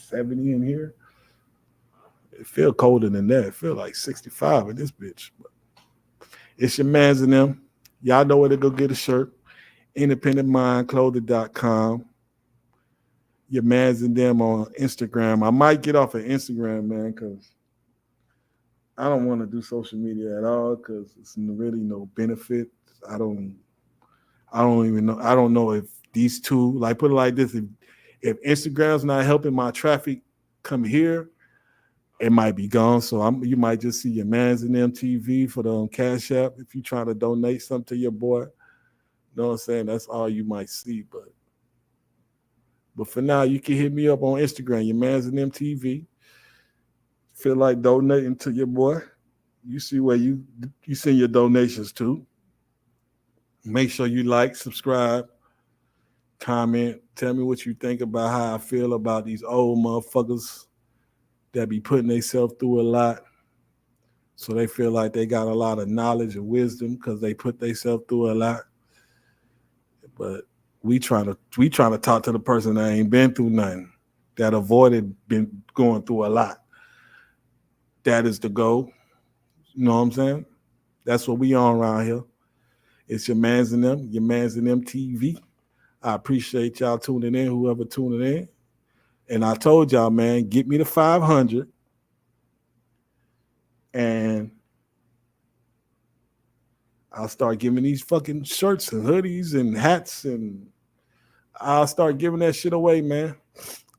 70 in here. It feel colder than that. It feel like 65 in this bitch. But it's your mans and them. Y'all know where to go get a shirt. IndependentMindClothing.com. Your mans and them on Instagram. I might get off of Instagram, man, because I don't want to do social media at all because it's really no benefit. I don't even know. I don't know if these two, like, put it like this, if Instagram's not helping my traffic come here, it might be gone. So you might just see your mans and MTV for the Cash App if you trying to donate something to your boy. You know what I'm saying? That's all you might see. But for now, you can hit me up on Instagram, your mans and MTV. Feel like donating to your boy, you see where you send your donations to. Make sure you like, subscribe, comment, tell me what you think about how I feel about these old motherfuckers that be putting themselves through a lot. So they feel like they got a lot of knowledge and wisdom because they put themselves through a lot. But we trying to talk to the person that ain't been through nothing, that avoided been going through a lot. That is the goal. You know what I'm saying? That's what we on around here. It's your mans and them TV. I appreciate y'all tuning in, whoever tuning in. And I told y'all, man, get me to 500. And I'll start giving these fucking shirts and hoodies and hats, and I'll start giving that shit away, man.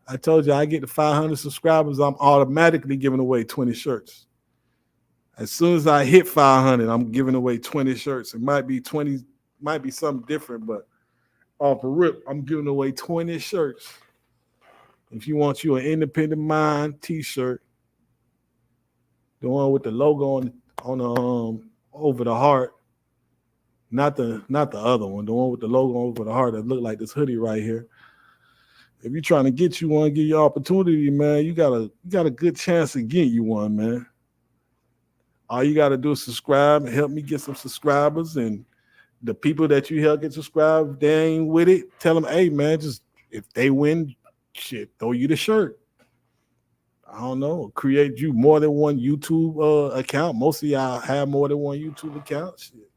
I told you, I get to 500 subscribers, I'm automatically giving away 20 shirts. As soon as I hit 500, I'm giving away 20 shirts. It might be 20, might be something different, but off the rip, I'm giving away 20 shirts. If you want you an Independent Mind t-shirt, the one with the logo on the over the heart, not the other one, the one with the logo over the heart that look like this hoodie right here. If you're trying to get you one, give you opportunity, man, you got a good chance of getting you one, man. All you got to do is subscribe and help me get some subscribers. And the people that you help get subscribed, they ain't with it, tell them, hey, man, just if they win, shit, throw you the shirt. I don't know, create you more than one YouTube account. Most of y'all have more than one YouTube account. Shit.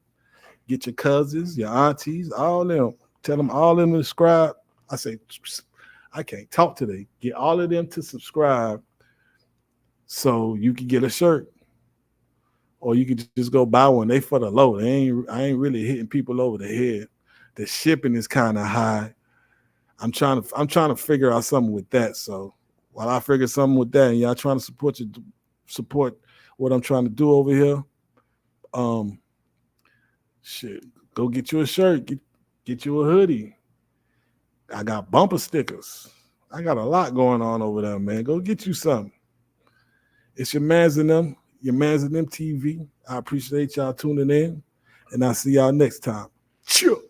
Get your cousins, your aunties, all them. Tell them all them to subscribe. I say, I can't talk today. Get all of them to subscribe so you can get a shirt, or you can just go buy one. They for the low. I ain't really hitting people over the head. The shipping is kind of high. I'm trying to figure out something with that. So while I figure something with that, and y'all trying to support what I'm trying to do over here, um, shit, go get you a shirt, get you a hoodie. I got bumper stickers. I got a lot going on over there, man. Go get you something. It's your Mans and them TV. I appreciate y'all tuning in, and I'll see y'all next time. Cheers.